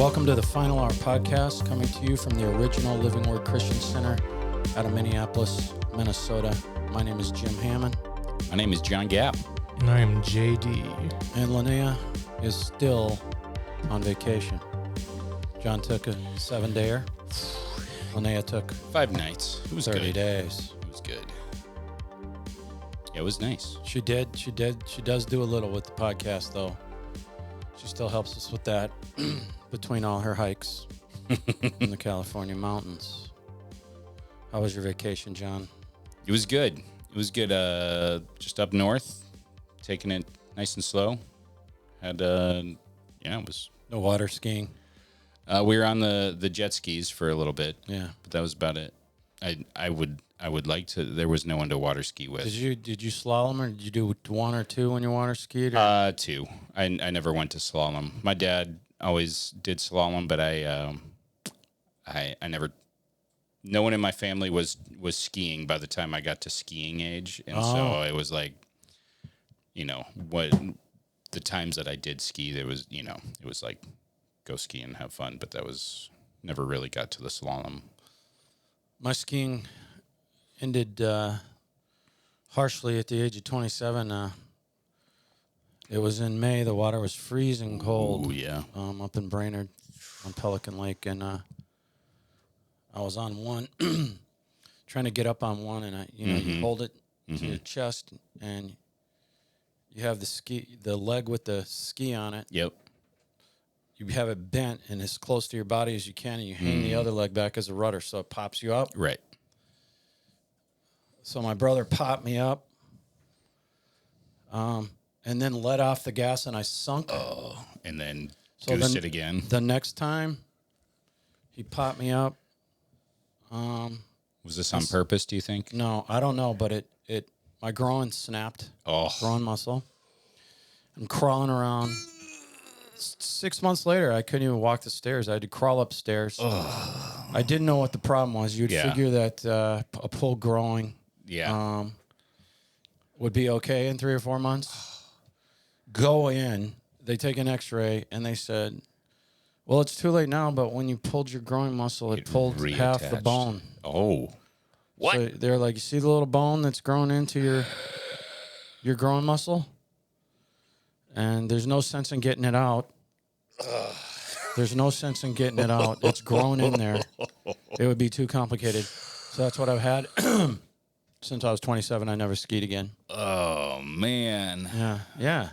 Welcome to the Final Hour Podcast, coming to you from the original Living Word Christian Center out of Minneapolis, Minnesota. My name is Jim Hammond. My name is John Gapp. And I am JD. And Linnea is still on vacation. John took a 7-dayer. Linnea took 5 nights. It was 30 good. days. It was good. Yeah, it was nice. She did. She does do a little with the podcast, though. She still helps us with that between all her hikes in the California mountains. How was your vacation, John? It was good. It was good. Just up north, taking it nice and slow. Had it was. No water skiing. We were on the jet skis for a little bit. Yeah, but that was about it. I would like to. There was no one to water ski with. Did you slalom, or did you do one or two when you water skied? Or? 2. I never went to slalom. My dad always did slalom, but I never. No one in my family was skiing by the time I got to skiing age, and so it was like, what the times that I did ski, there was, it was like go ski and have fun, but that was never really got to the slalom. My skiing ended harshly at the age of 27. It was in May. The water was freezing cold. Oh, yeah. Up in Brainerd on Pelican Lake, and I was on one, trying to get up on one, and you hold it to your chest, and you have the leg with the ski on it. Yep. You have it bent and as close to your body as you can, and you hang the other leg back as a rudder, so it pops you up. Right. So my brother popped me up, and then let off the gas, and I sunk. Oh, and then goosed it again. The next time he popped me up. Was this on purpose, do you think? No, I don't know, but my groin snapped. Oh. Groin muscle. I'm crawling around. 6 months later, I couldn't even walk the stairs. I had to crawl upstairs. Oh. I didn't know what the problem was. You'd figure that a pull growing would be okay in 3 or 4 months. Go in. They take an x-ray, and they said, well, it's too late now, but when you pulled your groin muscle, it pulled half the bone. Oh. What? So they're like, you see the little bone that's grown into your groin muscle? And there's no sense in getting it out. There's no sense in getting it out. It's grown in there. It would be too complicated. So that's what I've had since I was 27. I never skied again. Oh, man. Yeah.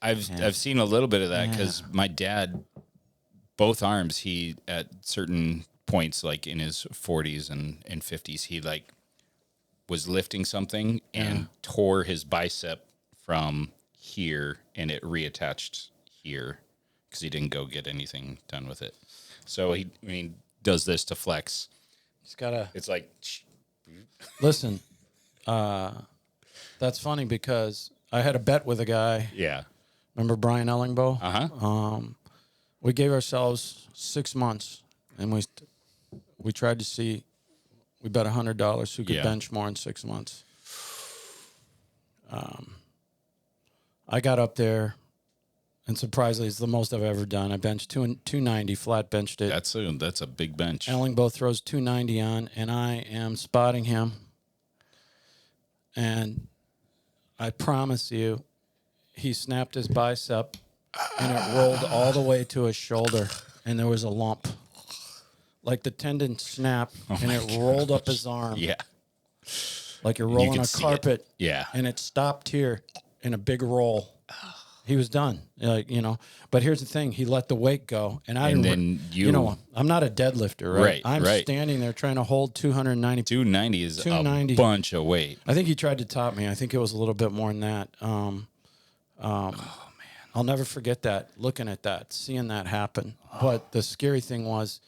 I've seen a little bit of that because my dad, both arms, he at certain points, like in his 40s and 50s, he like was lifting something and tore his bicep from here, and it reattached here because he didn't go get anything done with it. So he does this to flex. He's gotta. It's like, listen, that's funny because I had a bet with a guy. Yeah. Remember Brian Ellingbo? Uh-huh. We gave ourselves 6 months, and we tried to see. We bet $100 who could bench more in 6 months. I got up there, and surprisingly, it's the most I've ever done. I benched 290, flat benched it. That's a big bench. Ellingbo throws 290 on, and I am spotting him. And I promise you, he snapped his bicep, and it rolled all the way to his shoulder, and there was a lump. Like the tendon snapped, and it rolled up his arm. Yeah. Like you're rolling a carpet. Yeah. And it stopped here in a big roll. He was done. But here's the thing. He let the weight go. And I'm not a deadlifter, right? I'm standing there trying to hold 290. 290 is a bunch of weight. I think he tried to top me. I think it was a little bit more than that. Oh, man. I'll never forget that, looking at that, seeing that happen. But the scary thing was,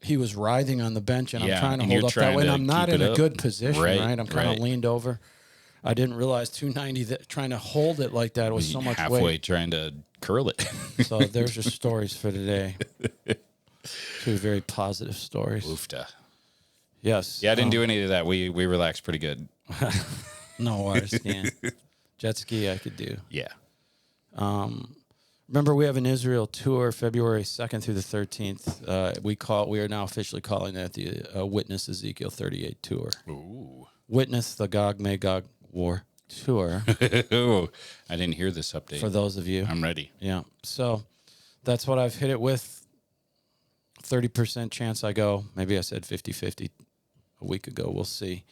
he was writhing on the bench, and I'm trying to hold up that way, and I'm not in a good position, right? I'm kind of leaned over. I didn't realize 290, trying to hold it like that was so much halfway weight. Trying to curl it. So there's your stories for today. 2 very positive stories. Oofta. Yes. Yeah, I didn't do any of that. We relaxed pretty good. No water skiing. Jet ski I could do. Yeah. Remember, we have an Israel tour February 2nd through the 13th. We are now officially calling that the Witness Ezekiel 38 tour. Ooh. Witness the Gog Magog War tour. Oh, I didn't hear this update. For those of you. I'm ready. Yeah. So that's what I've hit it with. 30% chance I go. Maybe I said 50-50 a week ago. We'll see.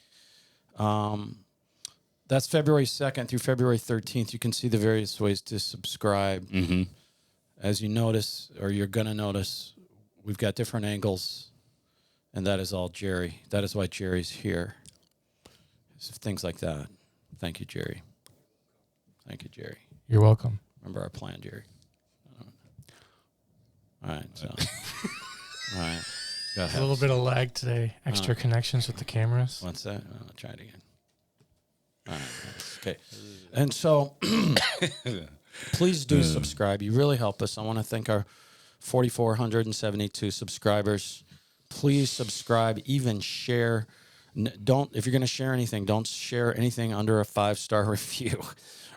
That's February 2nd through February 13th. You can see the various ways to subscribe. Mm-hmm. As you notice, or you're going to notice, we've got different angles, and that is all Jerry. That is why Jerry's here. So things like that. Thank you, Jerry. Thank you, Jerry. You're welcome. Remember our plan, Jerry. All right, so. All right. A little bit of lag today. Extra connections with the cameras. What's that? I'll try it again. All right. Okay. And so please do subscribe. You really help us. I want to thank our 4,472 subscribers. Please subscribe, even share. If you're going to share anything, don't share anything under a 5-star review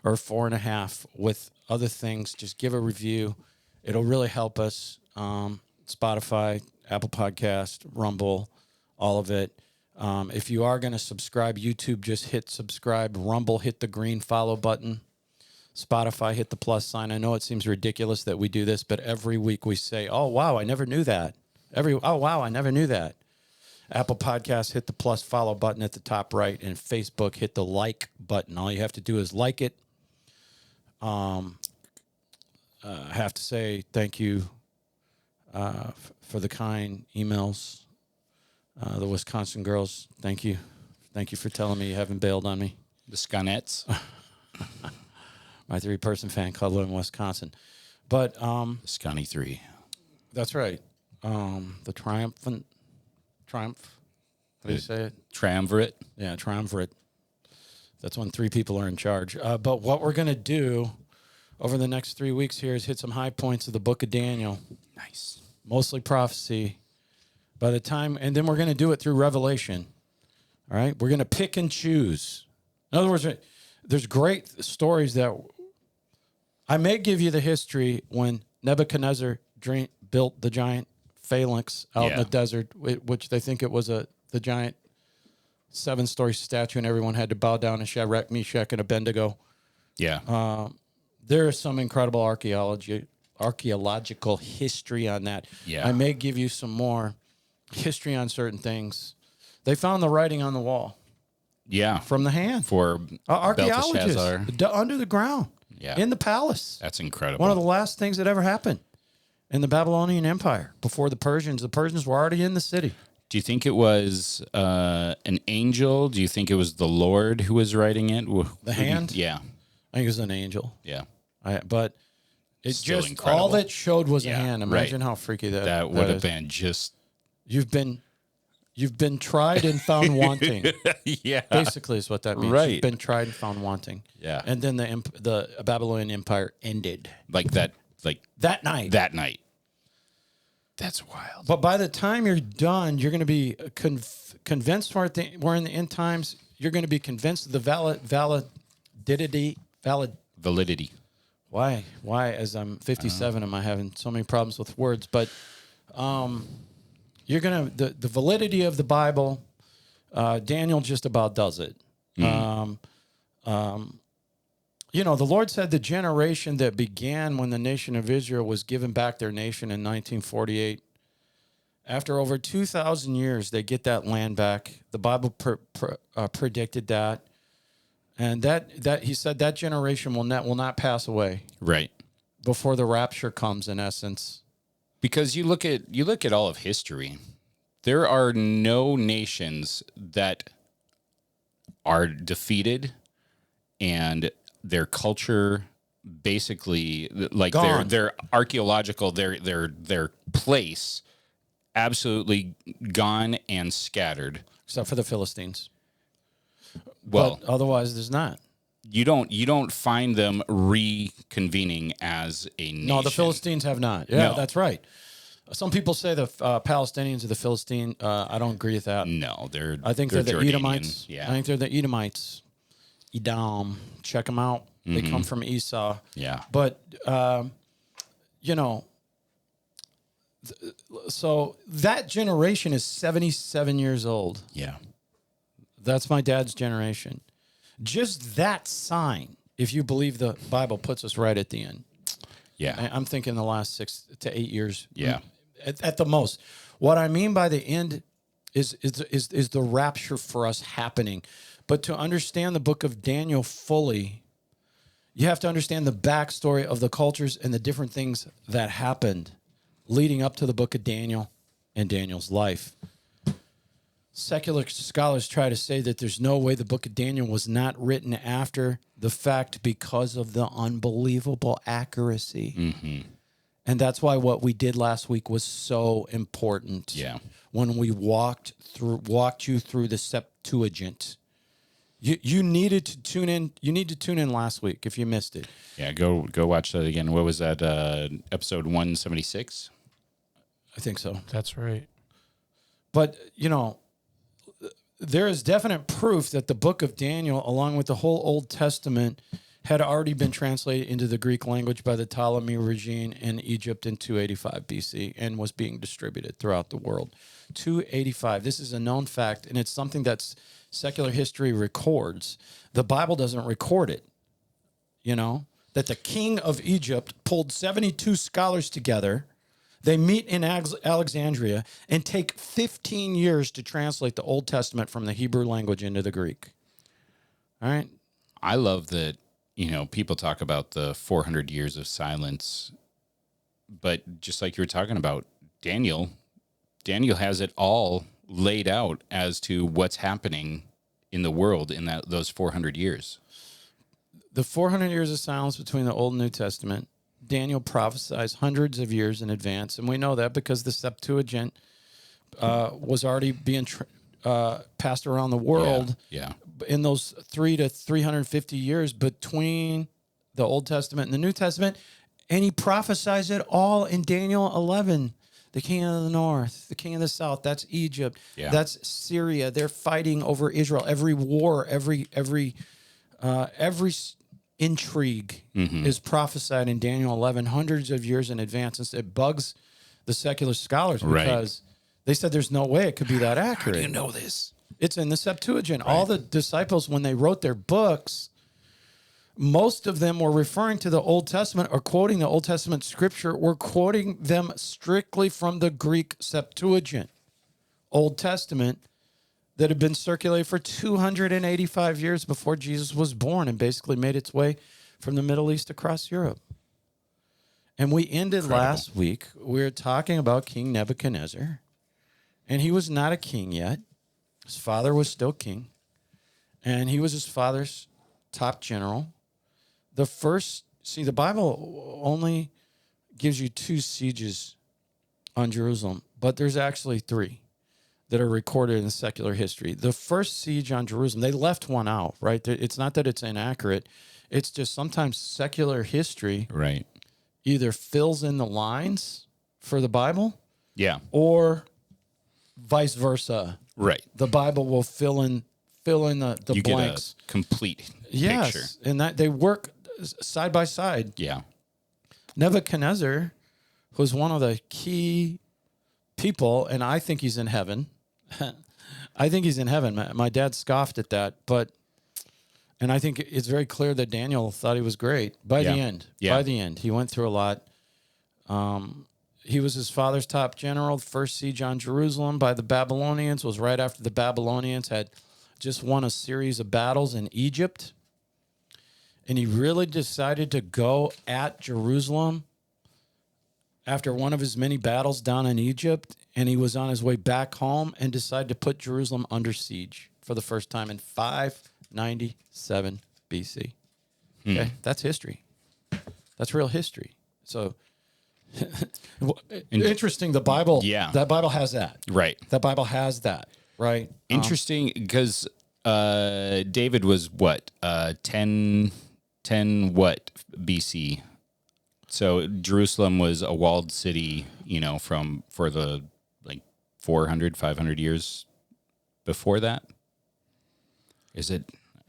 or 4.5 with other things. Just give a review. It'll really help us. Spotify, Apple Podcast, Rumble, all of it. If you are going to subscribe, YouTube, just hit subscribe. Rumble, hit the green follow button. Spotify, hit the plus sign. I know it seems ridiculous that we do this, but every week we say, oh, wow, I never knew that. Oh, wow, I never knew that. Apple Podcasts, hit the plus follow button at the top right, and Facebook, hit the like button. All you have to do is like it. I have to say thank you for the kind emails. The Wisconsin girls, thank you. Thank you for telling me you haven't bailed on me. The Sconettes. My 3-person fan club in Wisconsin. But Scotty 3. That's right. The Triumph. How do you say it? Triumvirate. Yeah, Triumvirate. That's when 3 people are in charge. But what we're going to do over the next 3 weeks here is hit some high points of the book of Daniel. Nice. Mostly prophecy. By the time, and then we're going to do it through Revelation. All right? We're going to pick and choose. In other words, there's great stories that I may give you the history when Nebuchadnezzar built the giant phalanx out in the desert, which they think it was the giant 7-story statue, and everyone had to bow down to Shadrach, Meshach, and Abednego. Yeah. There is some incredible archaeological history on that. Yeah. I may give you some more history on certain things. They found the writing on the wall. Yeah. From the hand. For archaeologists Belteshazzar. under the ground. Yeah. In the palace. That's incredible. One of the last things that ever happened in the Babylonian Empire before the Persians. The Persians were already in the city. Do you think it was an angel? Do you think it was the Lord who was writing it? The hand? Yeah. I think it was an angel. Yeah. But it Still just incredible. all that showed was a Yeah, hand. Imagine how freaky that would have is. been just. You've been tried and found wanting. Yeah. Basically, is what that means. Right. You've been tried and found wanting. Yeah. And then the Babylonian Empire ended Like that. Like that night. that night. That's wild. But by the time you're done, you're going to be convinced we're in the end times. You're going to be convinced of the Validity. Why? As I'm 57, am I having so many problems with words? But you're going to, the validity of the Bible, Daniel just about does it. You know, the Lord said the generation that began when the nation of Israel was given back their nation in 1948, after over 2,000 years, they get that land back. The Bible predicted that. And that he said that generation will not pass away. Right. Before the rapture comes, in essence. Because you look at all of history, there are no nations that are defeated and their culture basically, like their archaeological, their place absolutely gone and scattered. Except for the Philistines. Well, but otherwise there's not. You don't find them reconvening as a nation. No, the Philistines have not. Yeah, No. that's right. Some people say the Palestinians are the Philistine. I don't agree with that. No, I think they're the Jordanian. Edomites. Yeah. I think they're the Edomites. Edom. Check them out. They come from Esau. Yeah. But you know, so that generation is 77 years old. Yeah. That's my dad's generation. Just that sign, if you believe the Bible, puts us right at the end. Yeah. I'm thinking the last 6 to 8 years. Yeah. At the most. What I mean by the end is the rapture for us happening. But to understand the book of Daniel fully, you have to understand the backstory of the cultures and the different things that happened leading up to the book of Daniel and Daniel's life. Secular scholars try to say that there's no way the book of Daniel was not written after the fact because of the unbelievable accuracy. Mm-hmm. And that's why what we did last week was so important. Yeah. When we walked you through the Septuagint. You needed to tune in. You need to tune in last week if you missed it. Yeah, go watch that again. What was that? Episode 176? I think so. That's right. But, you know, there is definite proof that the book of Daniel, along with the whole Old Testament, had already been translated into the Greek language by the Ptolemy regime in Egypt in 285 BC and was being distributed throughout the world. 285. This is a known fact, and it's something that's secular history records. The Bible doesn't record it, you know, that the king of Egypt pulled 72 scholars together. They meet in Alexandria and take 15 years to translate the Old Testament from the Hebrew language into the Greek. All right. I love that, you know, people talk about the 400 years of silence, but just like you were talking about, Daniel has it all laid out as to what's happening in the world in those 400 years. The 400 years of silence between the Old and New Testament, Daniel prophesies hundreds of years in advance, and we know that because the Septuagint was already being passed around the world. Yeah. In those 300 to 350 years between the Old Testament and the New Testament, and he prophesies it all in Daniel 11. The king of the north, the king of the south, that's Egypt. Yeah. That's Syria. They're fighting over Israel. Every war, every intrigue is prophesied in Daniel 11 hundreds of years in advance. It bugs the secular scholars because they said there's no way it could be that accurate. How do you know this? It's in the Septuagint. All the disciples, when they wrote their books, most of them were referring to the Old Testament or quoting the Old Testament scripture, were quoting them strictly from the Greek Septuagint, Old Testament, that had been circulated for 285 years before Jesus was born and basically made its way from the Middle East across Europe. And we ended last week, we were talking about King Nebuchadnezzar, and he was not a king yet. His father was still king, and he was his father's top general. The Bible only gives you 2 sieges on Jerusalem, but there's actually 3 that are recorded in secular history. The first siege on Jerusalem, they left one out, right? It's not that it's inaccurate. It's just sometimes secular history either fills in the lines for the Bible or vice versa. Right. The Bible will fill in the You blanks. get a complete Yes, picture. and that they work side by side. Yeah. Nebuchadnezzar was one of the key people, and I think he's in heaven. I think he's in heaven. My dad scoffed at that, and I think it's very clear that Daniel thought he was great by the end. Yeah. By the end, he went through a lot. He was his father's top general. The first siege on Jerusalem by the Babylonians was right after the Babylonians had just won a series of battles in Egypt. And he really decided to go at Jerusalem after one of his many battles down in Egypt. And he was on his way back home and decided to put Jerusalem under siege for the first time in 597 BC. Okay, that's history. That's real history. So interesting. The Bible, that Bible has that. Right. That Bible has that. Right. Interesting because David was what 10 what BC. So Jerusalem was a walled city, you know, for the 400, 500 years before that. Is it?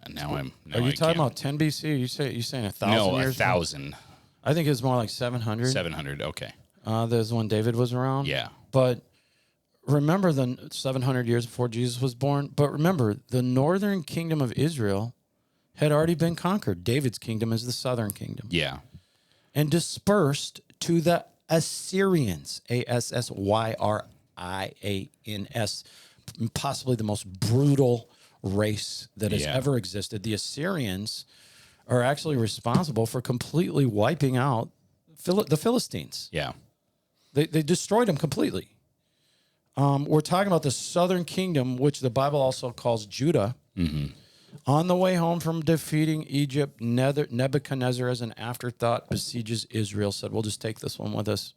Now I'm. Now Are you I talking can't. about 10 BC? Are you saying 1,000 No, years? 1,000. I think it was more like 700. 700. Okay. There's when David was around. Yeah. But remember the 700 years before Jesus was born. But remember, the northern kingdom of Israel had already been conquered. David's kingdom is the southern kingdom. Yeah. And dispersed to the Assyrians, Assyrians, possibly the most brutal race that has ever existed. The Assyrians are actually responsible for completely wiping out the Philistines. Yeah. They destroyed them completely. We're talking about the southern kingdom, which the Bible also calls Judah. Mm-hmm. On the way home from defeating Egypt, Nebuchadnezzar, as an afterthought, besieges Israel. Said, "We'll just take this one with us,"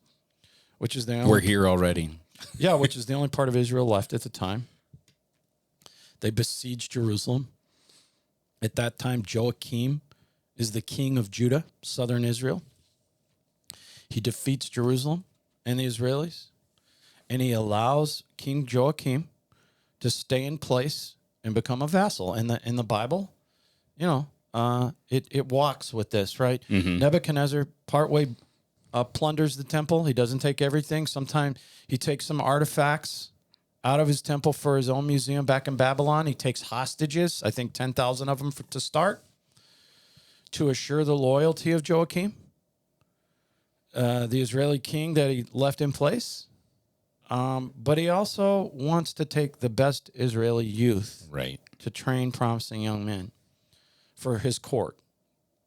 which is the only, We're here already. yeah, which is the only part of Israel left at the time. They besieged Jerusalem. At that time, Joachim is the king of Judah, southern Israel. He defeats Jerusalem and the Israelis, and he allows King Joachim to stay in place and become a vassal. In the Bible, you know, it walks with this, right? Mm-hmm. Nebuchadnezzar partway plunders the temple. He doesn't take everything. Sometimes he takes some artifacts out of his temple for his own museum back in Babylon. He takes hostages, I think 10,000 of them to start, to assure the loyalty of Joachim, the Israeli king that he left in place. But he also wants to take the best Israeli youth Right. to train promising young men for his court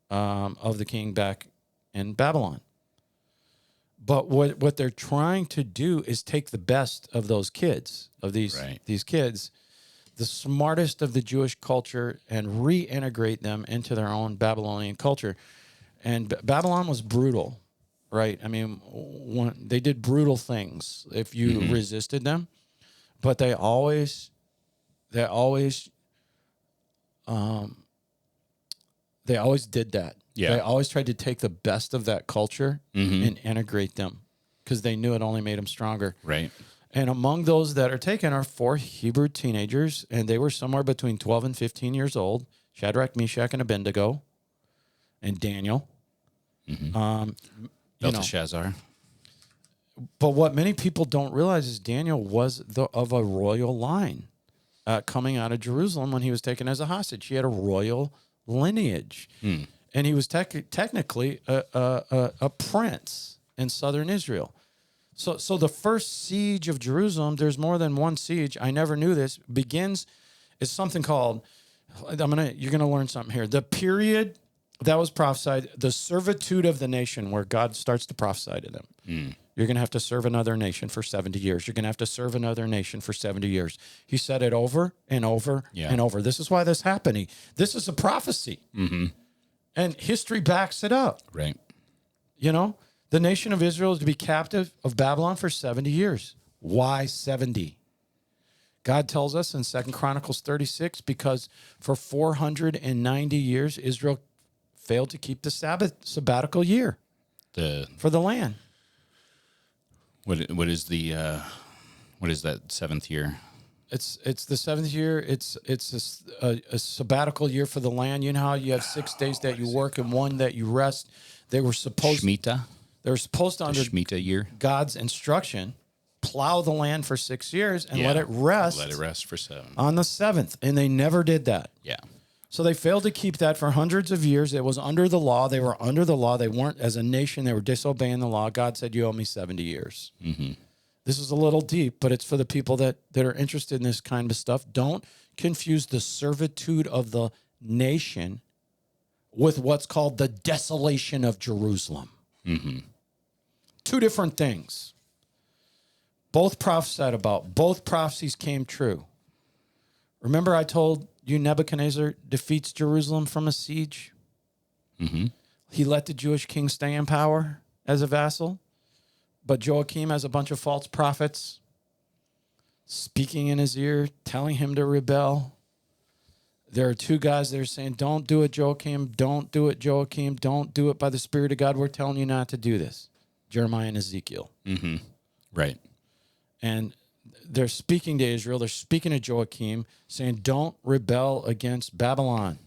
of the king back in Babylon. But what they're trying to do is take the best of those kids, of these kids, the smartest of the Jewish culture, and reintegrate them into their own Babylonian culture. And Babylon was brutal, right? I mean, they did brutal things if you resisted them, but they always did that. Yeah. They always tried to take the best of that culture and integrate them because they knew it only made them stronger. Right. And among those that are taken are 4 Hebrew teenagers, and they were somewhere between 12 and 15 years old: Shadrach, Meshach, and Abednego, and Daniel. Belteshazzar. But what many people don't realize is Daniel was of a royal line coming out of Jerusalem when he was taken as a hostage. He had a royal lineage. And he was technically a prince in southern Israel. So the first siege of Jerusalem, there's more than one siege. I never knew this. Is something called, you're gonna learn something here. The period that was prophesied, the servitude of the nation, where God starts to prophesy to them. You're going to have to serve another nation for 70 years. You're going to have to serve another nation for 70 years. He said it over and over and over. This is why this happened. This is a prophecy. And history backs it up. Right. You know, the nation of Israel is to be captive of Babylon for 70 years. Why 70? God tells us in 2 Chronicles 36, because for 490 years, Israel failed to keep the sabbatical year for the land. What is that seventh year? It's the seventh year. It's a sabbatical year for the land. You know how you have 6 days that you work and 1 that you rest. They were supposed Shemitah. They were supposed to, under Shemitah year, God's instruction, plow the land for 6 years and let it rest. Let it rest for 7 on the 7th, and they never did that. Yeah. So they failed to keep that for hundreds of years. It was under the law. They were under the law. They weren't, as a nation, they were disobeying the law. God said, "You owe me 70 years." This is a little deep, but it's for the people that are interested in this kind of stuff. Don't confuse the servitude of the nation with what's called the desolation of Jerusalem. 2 different things. Both prophesied about. Both prophecies came true. Remember I told you Nebuchadnezzar defeats Jerusalem from a siege? He let the Jewish king stay in power as a vassal, but Joachim has a bunch of false prophets speaking in his ear, telling him to rebel. There are 2 guys that are saying, "Don't do it, Joachim. Don't do it, Joachim. Don't do it by the Spirit of God. We're telling you not to do this." Jeremiah and Ezekiel. Right. And they're speaking to Israel. They're speaking to Joachim, saying, "Don't rebel against Babylon."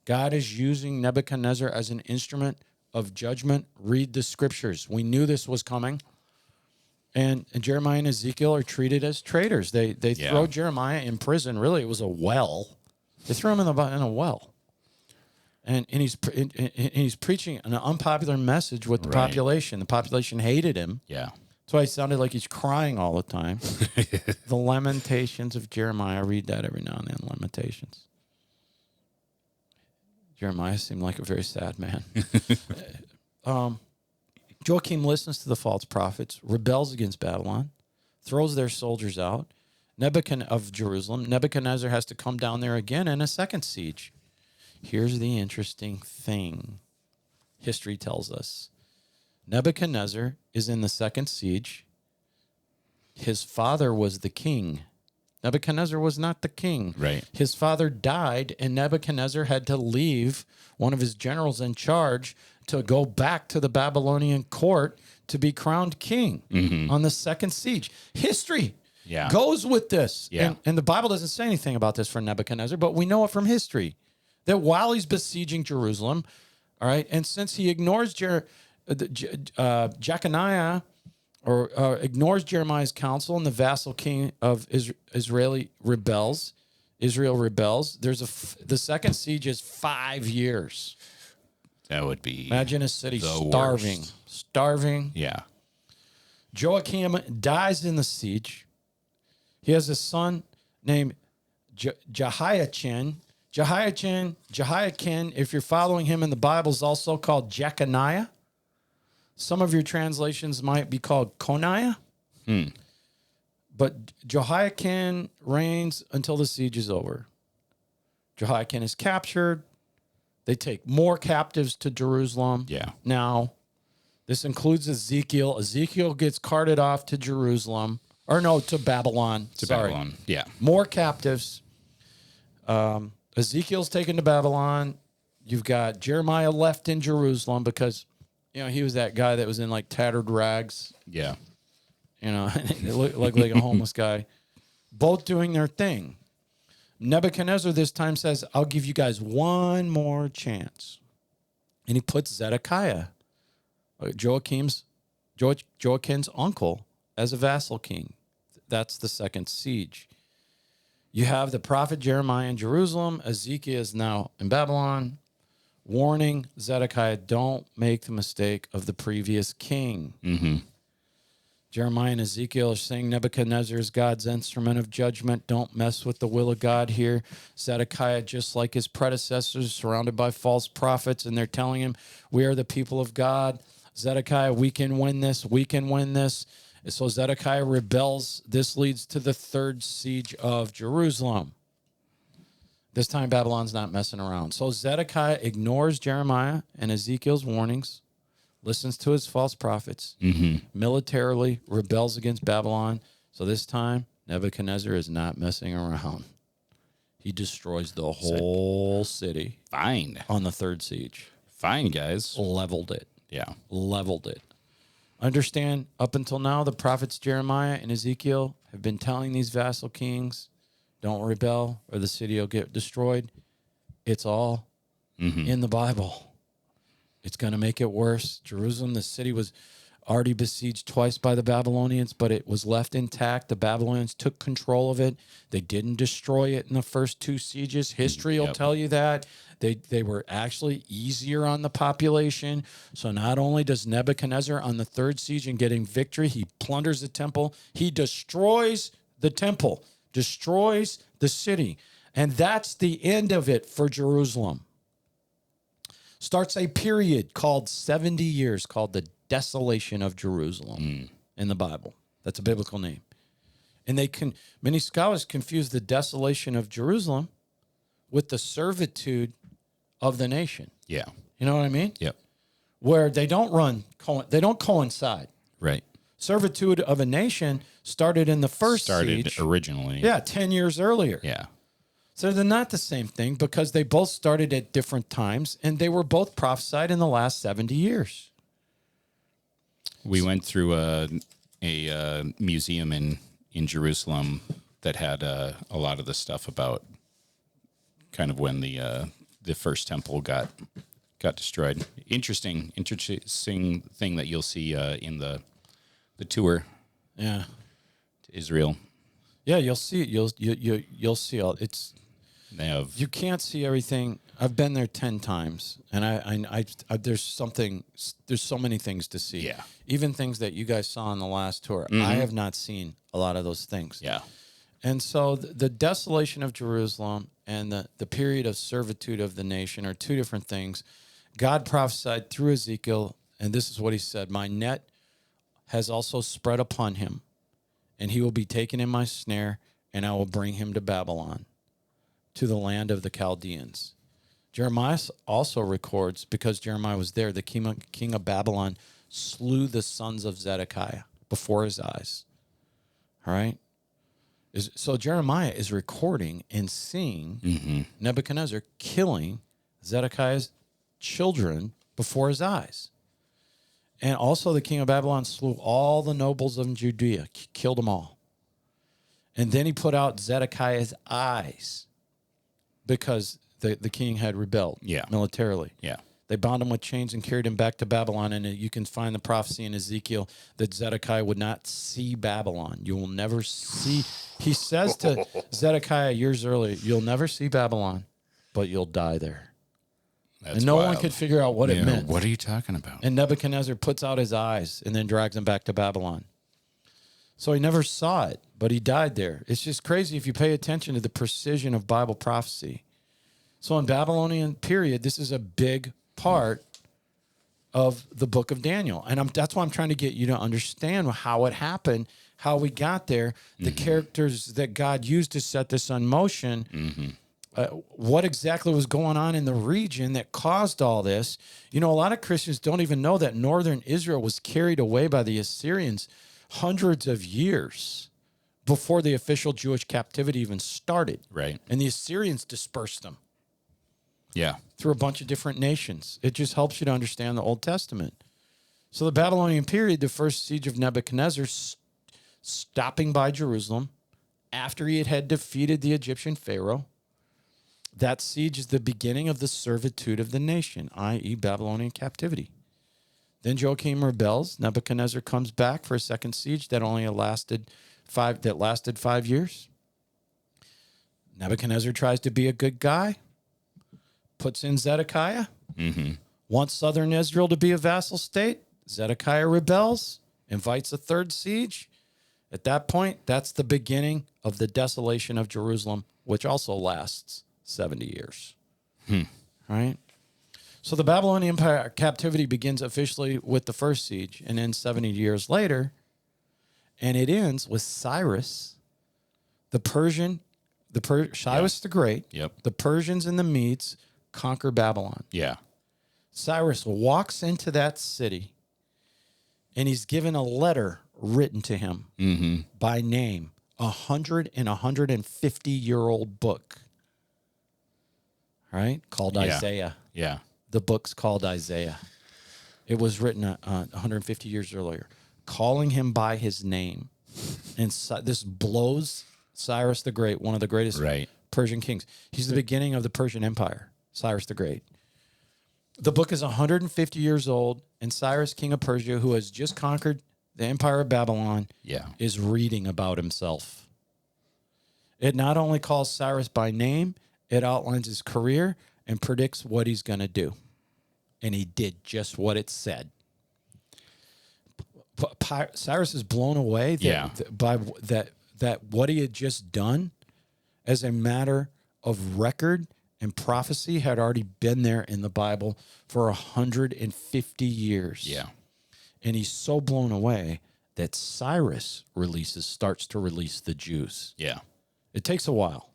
God is using Nebuchadnezzar as an instrument of judgment. Read the scriptures. We knew this was coming. And Jeremiah and Ezekiel are treated as traitors. They throw Jeremiah in prison. Really, it was a well. They threw him in a well. And he's preaching an unpopular message with the population. The population hated him. Yeah. That's why he sounded like he's crying all the time. The Lamentations of Jeremiah. I read that every now and then, Lamentations. Jeremiah seemed like a very sad man. Joachim listens to the false prophets, rebels against Babylon, throws their soldiers out. Nebuchadnezzar of Jerusalem. Nebuchadnezzar has to come down there again in a second siege. Here's the interesting thing. History tells us. Nebuchadnezzar is in the second siege. His father was the king. Nebuchadnezzar was not the king. Right. His father died, and Nebuchadnezzar had to leave one of his generals in charge to go back to the Babylonian court to be crowned king on the second siege. History goes with this. Yeah. And the Bible doesn't say anything about this for Nebuchadnezzar, but we know it from history. That while he's besieging Jerusalem, all right, and since he ignores Jeconiah or ignores Jeremiah's counsel and the vassal king of Israel rebels, the second siege is 5 years. That would be Imagine a city worst. starving. Yeah. Joachim dies in the siege. He has a son named Jehoiachin. Jehoiakim, if you're following him in the Bible, is also called Jeconiah. Some of your translations might be called Coniah. But Jehoiakim reigns until the siege is over. Jehoiakim is captured. They take more captives to Jerusalem. Yeah. Now, this includes Ezekiel. Ezekiel gets carted off to Jerusalem. Or no, to Babylon. Babylon. Yeah. More captives. Ezekiel's taken to Babylon. You've got Jeremiah left in Jerusalem because, he was that guy that was in like tattered rags. Yeah. It looked like a homeless guy. Both doing their thing. Nebuchadnezzar this time says, I'll give you guys one more chance. And he puts Zedekiah, Joachim's uncle, as a vassal king. That's the second siege. You have the prophet Jeremiah in Jerusalem. Ezekiel is now in Babylon, warning Zedekiah, don't make the mistake of the previous king. Jeremiah and Ezekiel are saying Nebuchadnezzar is God's instrument of judgment. Don't mess with the will of God here. Zedekiah, just like his predecessors, surrounded by false prophets, and they're telling him, we are the people of God. Zedekiah, we can win this. We can win this. So Zedekiah rebels. This leads to the third siege of Jerusalem. This time Babylon's not messing around. So Zedekiah ignores Jeremiah and Ezekiel's warnings, listens to his false prophets, militarily rebels against Babylon. So this time, Nebuchadnezzar is not messing around. He destroys the whole city. Fine. On the third siege. Fine, guys. Leveled it. Yeah. Leveled it. Understand, up until now, the prophets Jeremiah and Ezekiel have been telling these vassal kings, don't rebel or the city will get destroyed. It's all in the Bible. It's going to make it worse. Jerusalem, the city, was already besieged twice by the Babylonians, but it was left intact. The Babylonians took control of it. They didn't destroy it in the first two sieges. History will tell you that. They were actually easier on the population. So not only does Nebuchadnezzar on the third siege and getting victory, he plunders the temple. He destroys the temple, destroys the city. And that's the end of it for Jerusalem. Starts a period called 70 years called the Desolation of Jerusalem in the Bible. That's a biblical name. And many scholars confuse the desolation of Jerusalem with the servitude of the nation. Yeah. You know what I mean? Yep. Where they don't coincide. Right. Servitude of a nation started in the first siege. Originally. Yeah, 10 years earlier. Yeah. So they're not the same thing because they both started at different times and they were both prophesied in the last 70 years. We went through a museum in Jerusalem that had a lot of the stuff about kind of when the first temple got got destroyed. Interesting thing that you'll see in the tour Yeah. to Israel. Yeah, you'll see it. You'll see all. It's They have you can't see everything. I've been there 10 times, and I there's so many things to see. Yeah. Even things that you guys saw on the last tour. I have not seen a lot of those things. yeah. And so the desolation of Jerusalem and the period of servitude of the nation are two different things. God prophesied through Ezekiel, and this is what he said: "My net has also spread upon him, and he will be taken in my snare, and I will bring him to Babylon, to the land of the Chaldeans." Jeremiah also records, because Jeremiah was there, the king of Babylon slew the sons of Zedekiah before his eyes. All right? So Jeremiah is recording and seeing Nebuchadnezzar killing Zedekiah's children before his eyes. And also the king of Babylon slew all the nobles of Judea, killed them all. And then he put out Zedekiah's eyes because the king had rebelled militarily. Yeah. They bound him with chains and carried him back to Babylon. And you can find the prophecy in Ezekiel that Zedekiah would not see Babylon. You will never see. He says to Zedekiah years earlier, "You'll never see Babylon, but you'll die there." That's and no one wild. could figure out what it meant. What are you talking about? And Nebuchadnezzar puts out his eyes and then drags him back to Babylon. So he never saw it, but he died there. It's just crazy if you pay attention to the precision of Bible prophecy. So in Babylonian period, this is a big part of the book of Daniel. And that's why I'm trying to get you to understand how it happened, how we got there, the characters that God used to set this in motion, what exactly was going on in the region that caused all this. You know, a lot of Christians don't even know that northern Israel was carried away by the Assyrians hundreds of years before the official Jewish captivity even started. Right. And the Assyrians dispersed them Yeah. through a bunch of different nations. It just helps you to understand the Old Testament. So the Babylonian period, the first siege of Nebuchadnezzar, stopping by Jerusalem after he had defeated the Egyptian Pharaoh. That siege is the beginning of the servitude of the nation, i.e. Babylonian captivity. Then Joachim rebels. Nebuchadnezzar comes back for a second siege that only lasted 5 years. Nebuchadnezzar tries to be a good guy, puts in Zedekiah, wants southern Israel to be a vassal state. Zedekiah rebels, invites a third siege. At that point, that's the beginning of the desolation of Jerusalem, which also lasts 70 years. Right? So the Babylonian Empire captivity begins officially with the first siege and ends 70 years later. And it ends with Cyrus, Cyrus the Great. Yep. The Persians and the Medes conquer Babylon. Yeah. Cyrus walks into that city and he's given a letter written to him by name, 150-year-old book, right? Called Isaiah. Yeah. The book's called Isaiah. It was written 150 years earlier, calling him by his name. And this blows Cyrus the Great, one of the greatest Persian kings. He's the beginning of the Persian Empire, Cyrus the Great. The book is 150 years old, and Cyrus, king of Persia, who has just conquered the Empire of Babylon, is reading about himself. It not only calls Cyrus by name, it outlines his career and predicts what he's going to do. And he did just what it said. Cyrus is blown away by what he had just done as a matter of record and prophecy had already been there in the Bible for 150 years. Yeah. And he's so blown away that Cyrus starts to release the Jews. Yeah. It takes a while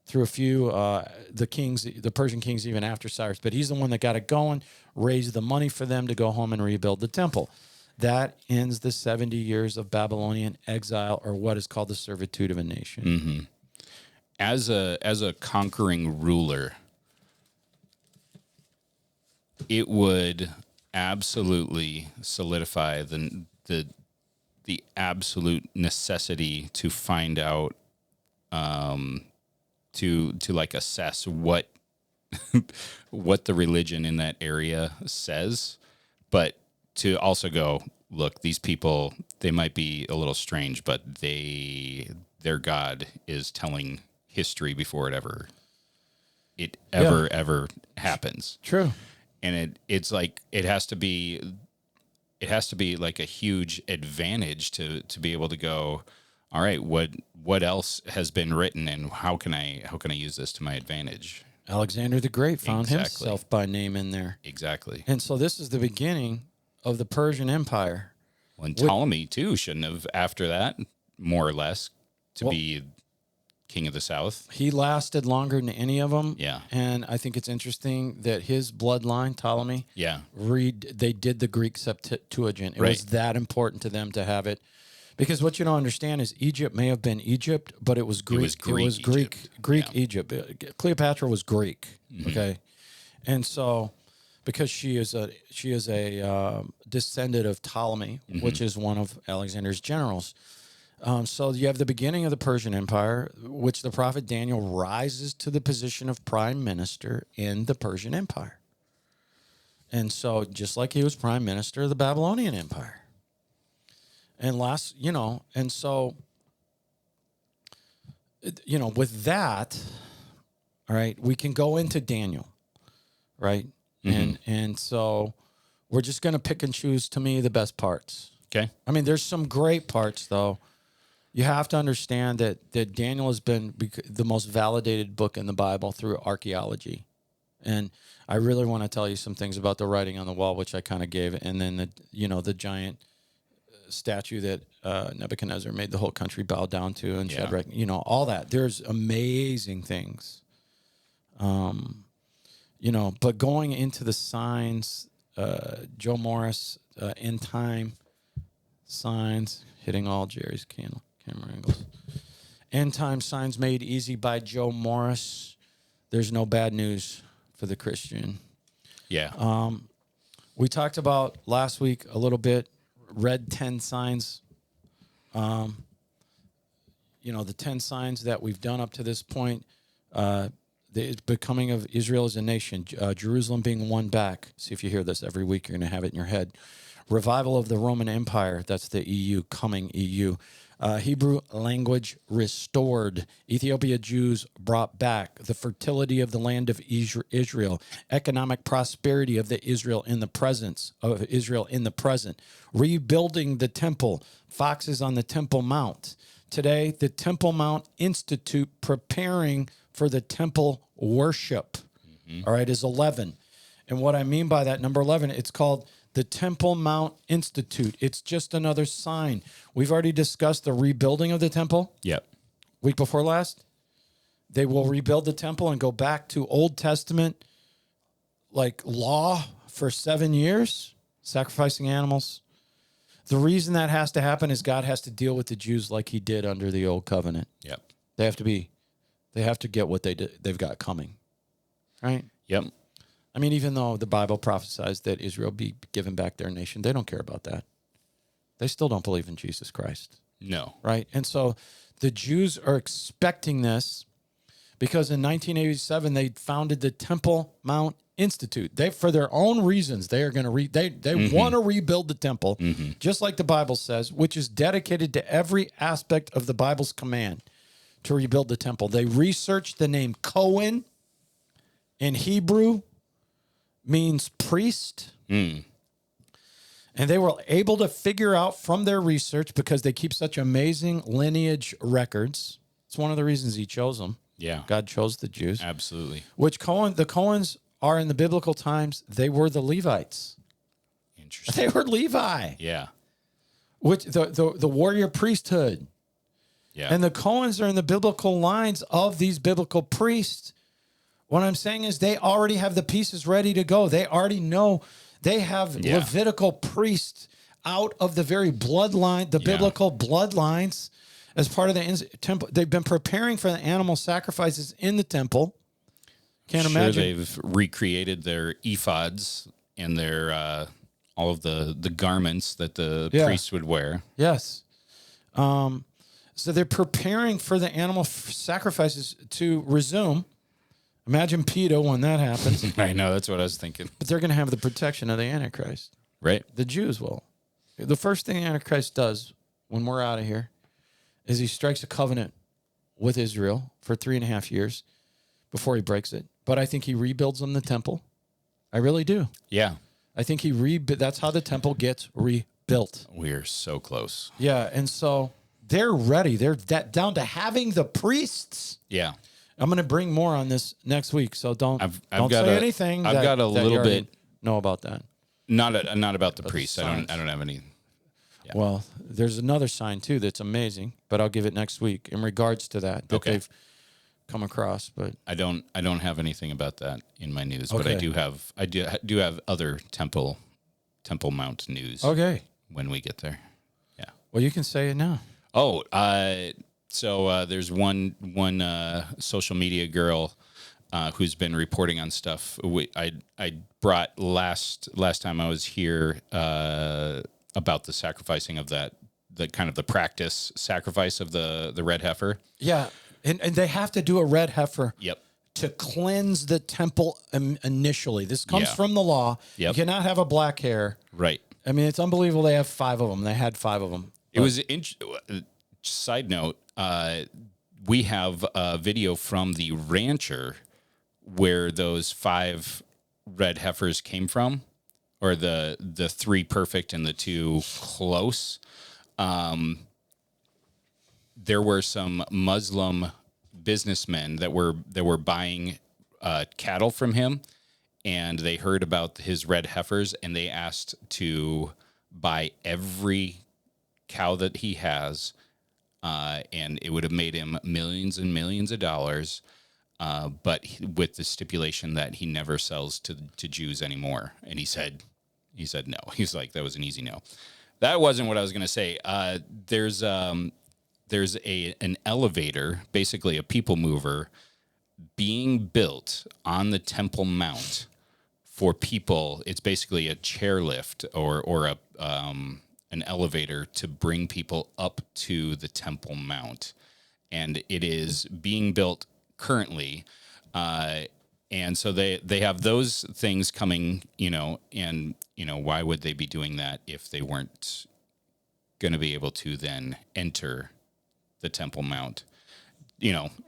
through a few, the Persian kings even after Cyrus, but he's the one that got it going, raised the money for them to go home and rebuild the temple. That ends the 70 years of Babylonian exile, or what is called the servitude of a nation. As a conquering ruler, it would absolutely solidify the absolute necessity to find out, to like assess what what the religion in that area says, but to also go, look, these people, they might be a little strange, but their God is telling history before it ever happens. True. And it's like it has to be like a huge advantage to be able to go, all right, what else has been written, and how can I use this to my advantage? Alexander the Great found Exactly. himself by name in there. Exactly. And so this is the beginning of the Persian Empire. Well, and Ptolemy too shouldn't have, after that, more or less, to be king of the south. He lasted longer than any of them. Yeah. And I think it's interesting that his bloodline, Ptolemy, Yeah. they did the Greek Septuagint. It Right. was that important to them to have it. Because what you don't understand is Egypt may have been Egypt, but it was Greek. It was Greek Egypt. Cleopatra was Greek. Mm-hmm. Okay. And so because she is a descendant of Ptolemy, Mm-hmm. which is one of Alexander's generals. So you have the beginning of the Persian Empire, which the prophet Daniel rises to the position of prime minister in the Persian Empire. And so just like he was prime minister of the Babylonian Empire. And so, with that, all right, we can go into Daniel, right? Mm-hmm. And so we're just going to pick and choose, to me, the best parts. Okay. I mean, there's some great parts, though. You have to understand that Daniel has been the most validated book in the Bible through archaeology. And I really want to tell you some things about the writing on the wall, which I kind of gave, and then the giant statue that Nebuchadnezzar made the whole country bow down to, and Shadrach, all that. There's amazing things. But going into the signs, Joe Morris, end time signs, hitting all Jerry's camera angles. End time signs made easy by Joe Morris. There's no bad news for the Christian. Yeah. We talked about last week a little bit, read 10 signs. The 10 signs that we've done up to this point, the becoming of Israel as a nation, Jerusalem being won back. See if you hear this every week, you're going to have it in your head. Revival of the Roman Empire, that's the EU, coming EU. Hebrew language restored. Ethiopia Jews brought back. The fertility of the land of Israel. Economic prosperity of the Israel in the present. Rebuilding the temple. Foxes on the Temple Mount. Today, the Temple Mount Institute preparing for the temple worship. All right, is 11. And what I mean by that, number 11, it's called the Temple Mount Institute. It's just another sign. We've already discussed the rebuilding of the temple. Yep. Week before last. They will rebuild the temple and go back to Old Testament like law for 7 years, sacrificing animals. The reason that has to happen is God has to deal with the Jews like he did under the old covenant. Yep. They have to get what they've got coming. Right? Yep. I mean, even though the Bible prophesies that Israel be given back their nation, they don't care about that. They still don't believe in Jesus Christ. No. Right? And so the Jews are expecting this because in 1987, they founded the Temple Mount Institute. They, for their own reasons, they are going to they want to rebuild the temple, just like the Bible says, which is dedicated to every aspect of the Bible's command to rebuild the temple. They researched the name Cohen in Hebrew means priest. And they were able to figure out from their research, because they keep such amazing lineage records. It's one of the reasons he chose them. Yeah. God chose the Jews. Absolutely. Which the Cohens are in the biblical times, they were the Levites. Interesting. They were Levi. Yeah. Which the warrior priesthood. Yeah. And the Cohens are in the biblical lines of these biblical priests. What I'm saying is they already have the pieces ready to go. They already know they have Levitical priests out of the very bloodline, the biblical bloodlines, as part of the temple. They've been preparing for the animal sacrifices in the temple. Can't imagine. They've recreated their ephods and their all of the garments that the priests would wear. Yes. So they're preparing for the animal sacrifices to resume. Imagine PETA when that happens. I know, that's what I was thinking. But they're going to have the protection of the Antichrist. Right? The Jews will. The first thing the Antichrist does when we're out of here is he strikes a covenant with Israel for 3.5 years before he breaks it. But I think he rebuilds them the temple. I really do. Yeah. I think that's how the temple gets rebuilt. We're so close. Yeah, and so they're ready. They're down to having the priests. Yeah. I'm going to bring more on this next week, so don't got say anything. I've got a that little you already bit. know about that. Not about the priests. I signs. don't have any. Yeah. Well, there's another sign too that's amazing, but I'll give it next week in regards to that Okay. they've come across. But I don't have anything about that in my news, but I Okay. do have other Temple Mount news. okay, When we get there. Yeah. well, you can say it now. Oh, so there's one social media girl who's been reporting on stuff. I brought last time I was here about the sacrificing of the kind of the practice sacrifice of the red heifer. Yeah, and they have to do a red heifer. Yep. To cleanse the temple initially. This comes Yeah. from the law. Yep. You cannot have a black hair. Right. I mean, it's unbelievable. They have 5 of them. They had 5 of them. It was side note. We have a video from the rancher where those 5 red heifers came from, or the 3 perfect and the 2 close. There were some Muslim businessmen that were buying cattle from him, and they heard about his red heifers, and they asked to buy every cow that he has, and it would have made him millions and millions of dollars, but with the stipulation that he never sells to Jews anymore. And he said no. He's like, that was an easy no. That wasn't what I was going to say. There's an elevator, basically a people mover, being built on the Temple Mount for people. It's basically a chairlift or an elevator to bring people up to the Temple Mount, and it is being built currently. And so they have those things coming, and why would they be doing that if they weren't going to be able to then enter the Temple Mount?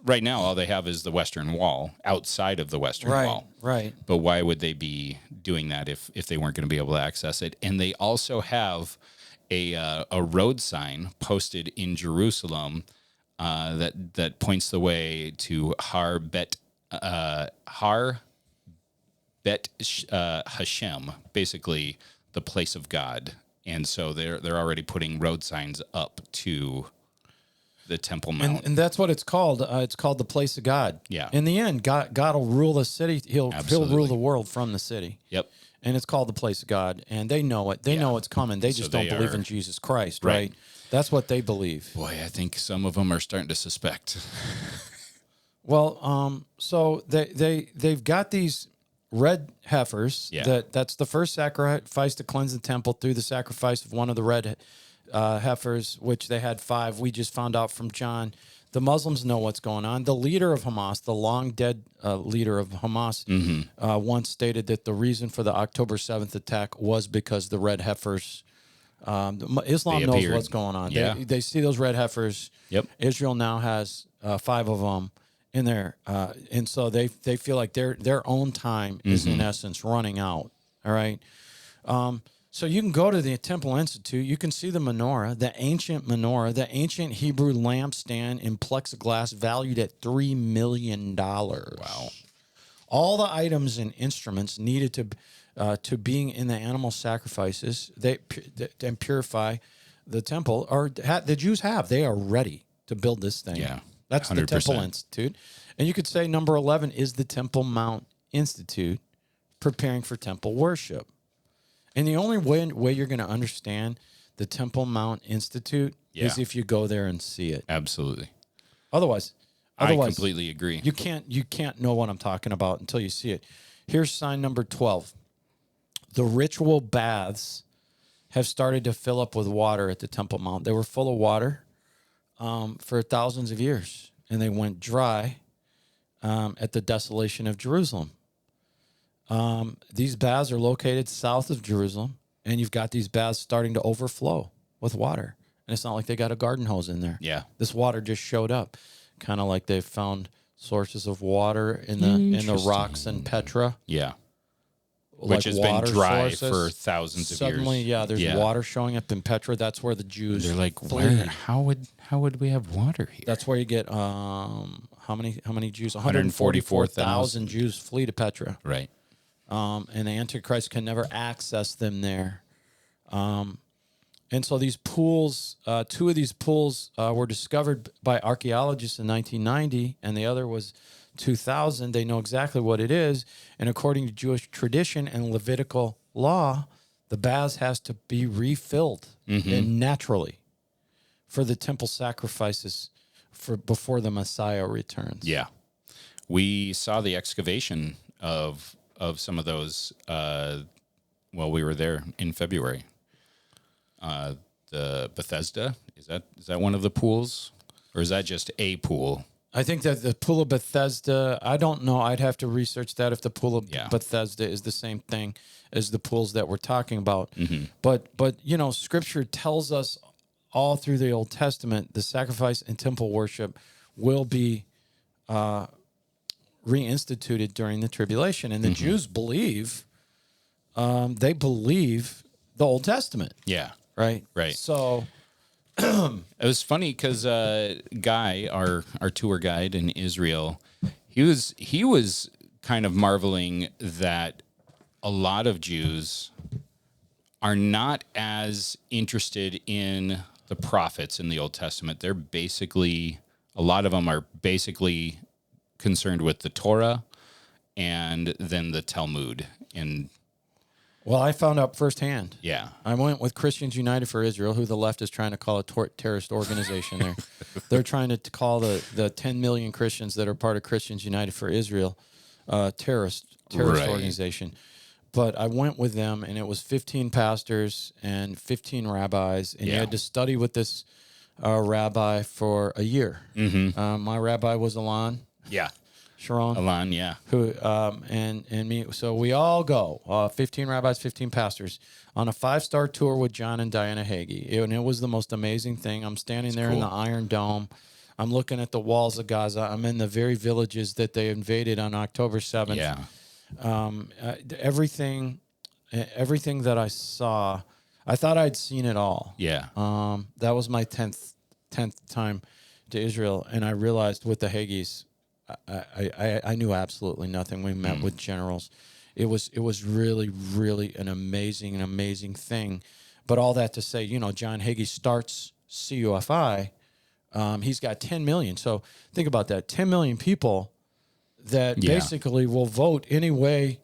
Right now all they have is the Western Wall, outside of the Western Wall. Right. But why would they be doing that if they weren't going to be able to access it? And they also have a road sign posted in Jerusalem that points the way to Har Bet Hashem, basically the place of God. And so they're already putting road signs up to the Temple Mount. And that's what it's called. It's called the place of God. Yeah. In the end, God will rule the city. He'll rule the world from the city. Yep. And it's called the place of God. And they know it. They know it's coming. They just don't believe in Jesus Christ, right? That's what they believe. Boy, I think some of them are starting to suspect. Well, so they've got these red heifers. Yeah. That's the first sacrifice to cleanse the temple through the sacrifice of one of the red heifers, which they had 5. We just found out from John. The Muslims know what's going on. The leader of Hamas, the long dead leader of Hamas, once stated that the reason for the October 7th attack was because the red heifers. Islam knows what's going on. Yeah. They see those red heifers. Yep. Israel now has 5 of them in there, and so they feel like their own time is in essence running out. All right. So you can go to the Temple Institute. You can see the menorah, the ancient Hebrew lampstand in plexiglass valued at $3 million. Wow. All the items and instruments needed to being in the animal sacrifices and purify the temple, or the Jews have. They are ready to build this thing. Yeah, that's 100%. The Temple Institute. And you could say number 11 is the Temple Mount Institute preparing for temple worship. And the only way you're going to understand the Temple Mount Institute is if you go there and see it. Absolutely. Otherwise, I completely agree. You can't know what I'm talking about until you see it. Here's sign number 12. The ritual baths have started to fill up with water at the Temple Mount. They were full of water for thousands of years, and they went dry at the Desolation of Jerusalem. These baths are located south of Jerusalem, and you've got these baths starting to overflow with water. And it's not like they got a garden hose in there. Yeah. This water just showed up, kind of like they've found sources of water in the rocks in Petra. Yeah. Like Which has been water dry sources. for thousands of Suddenly, years. there's water showing up in Petra. That's where the Jews They're like, flee. how would we have water here? That's where you get how many Jews? 144,000 Jews flee to Petra. Right. And the Antichrist can never access them there. And so these pools, two of these pools were discovered by archaeologists in 1990, and the other was 2000. They know exactly what it is. And according to Jewish tradition and Levitical law, the baths has to be refilled and naturally for the temple sacrifices before the Messiah returns. Yeah. We saw the excavation of some of those while we were there in February. The Bethesda, is that one of the pools, or is that just a pool? I think that the pool of Bethesda, I don't know. I'd have to research that if the pool of Bethesda is the same thing as the pools that we're talking about. But Scripture tells us all through the Old Testament, the sacrifice and temple worship will be reinstituted during the tribulation. And the Jews believe, they believe the Old Testament. Yeah. Right. So it was funny because Guy, our tour guide in Israel, he was kind of marveling that a lot of Jews are not as interested in the prophets in the Old Testament. They're basically, a lot of them are basically concerned with the Torah and then the Talmud. And well, I found out firsthand. yeah, I went with Christians United for Israel, who the left is trying to call a terrorist organization. They're trying to call the 10 million Christians that are part of Christians United for Israel terrorist organization. But I went with them, and it was 15 pastors and 15 rabbis, and you had to study with this rabbi for a year. My rabbi was Alon. Yeah. Sharon. Alon, yeah. Who and me. So we all go, 15 rabbis, 15 pastors, on a 5-star tour with John and Diana Hagee. And it was the most amazing thing. I'm standing there in the Iron Dome. I'm looking at the walls of Gaza. I'm in the very villages that they invaded on October 7th. Yeah. Everything that I saw, I thought I'd seen it all. Yeah. That was my 10th time to Israel, and I realized with the Hagees, I knew absolutely nothing. We met with generals. It was really, really an amazing thing. But all that to say, John Hagee starts CUFI. He's got 10 million. So think about that. 10 million people that basically will vote any way.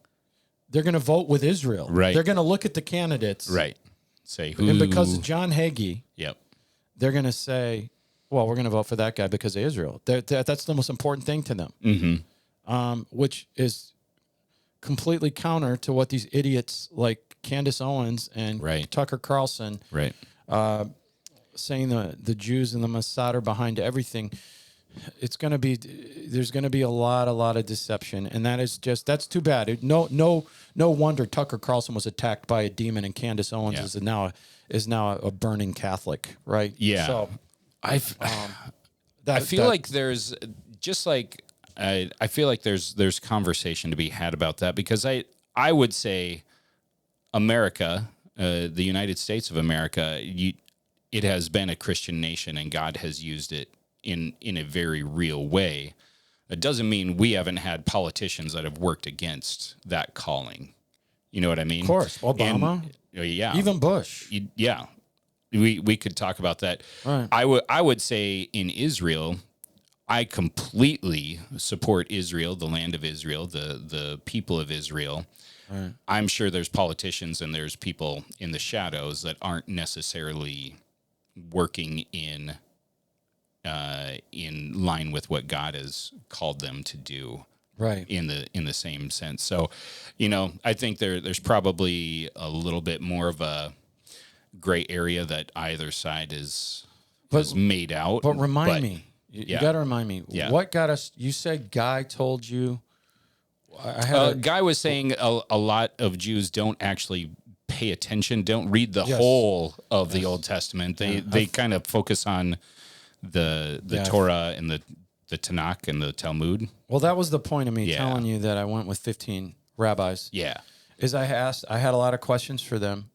They're going to vote with Israel. Right. They're going to look at the candidates. Right. Say who. And because of John Hagee, Yep. they're going to say, well, we're going to vote for that guy because of Israel. That's the most important thing to them, which is completely counter to what these idiots like Candace Owens and Tucker Carlson saying the Jews and the Mossad are behind everything. There's going to be a lot of deception, and that's too bad. No wonder Tucker Carlson was attacked by a demon, and Candace Owens is now a burning Catholic, right? Yeah. So I feel like there's there's conversation to be had about that, because I would say America, the United States of America, it has been a Christian nation, and God has used it in a very real way. It doesn't mean we haven't had politicians that have worked against that calling. You know what I mean? Of course, Obama, even Bush. We could talk about that. Right. I would say in Israel, I completely support Israel, the land of Israel, the people of Israel. Right. I'm sure there's politicians and there's people in the shadows that aren't necessarily working in line with what God has called them to do. Right. In the same sense. So, I think there's probably a little bit more of a gray area that either side is made out. But remind me, You got to remind me. Yeah. What got us? You said Guy told you. I had Guy was saying a lot of Jews don't actually pay attention, don't read the Yes. whole of the Old Testament. They kind of focus on the Torah and the Tanakh and the Talmud. Well, that was the point of me telling you that I went with 15 rabbis. Yeah. Is I had a lot of questions for them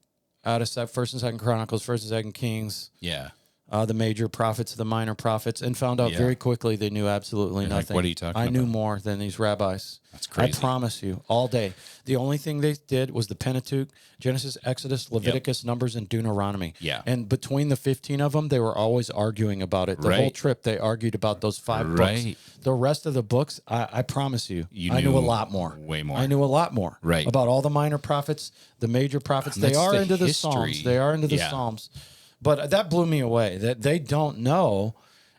out of First and Second Chronicles, First and Second Kings. Yeah. The major prophets, the minor prophets, and found out very quickly they knew absolutely nothing. Like, what are you talking I knew about? more than these rabbis. That's crazy. I promise you, all day. The only thing they did was the Pentateuch, Genesis, Exodus, Leviticus, Numbers, and Deuteronomy. Yeah. And between the 15 of them, they were always arguing about it. The whole trip, they argued about those 5 books. The rest of the books, I promise you, I knew a lot more. Way more. I knew a lot more. Right. About all the minor prophets, the major prophets. And They that's are the into the history. Psalms. They are into the Psalms. But that blew me away that they don't know.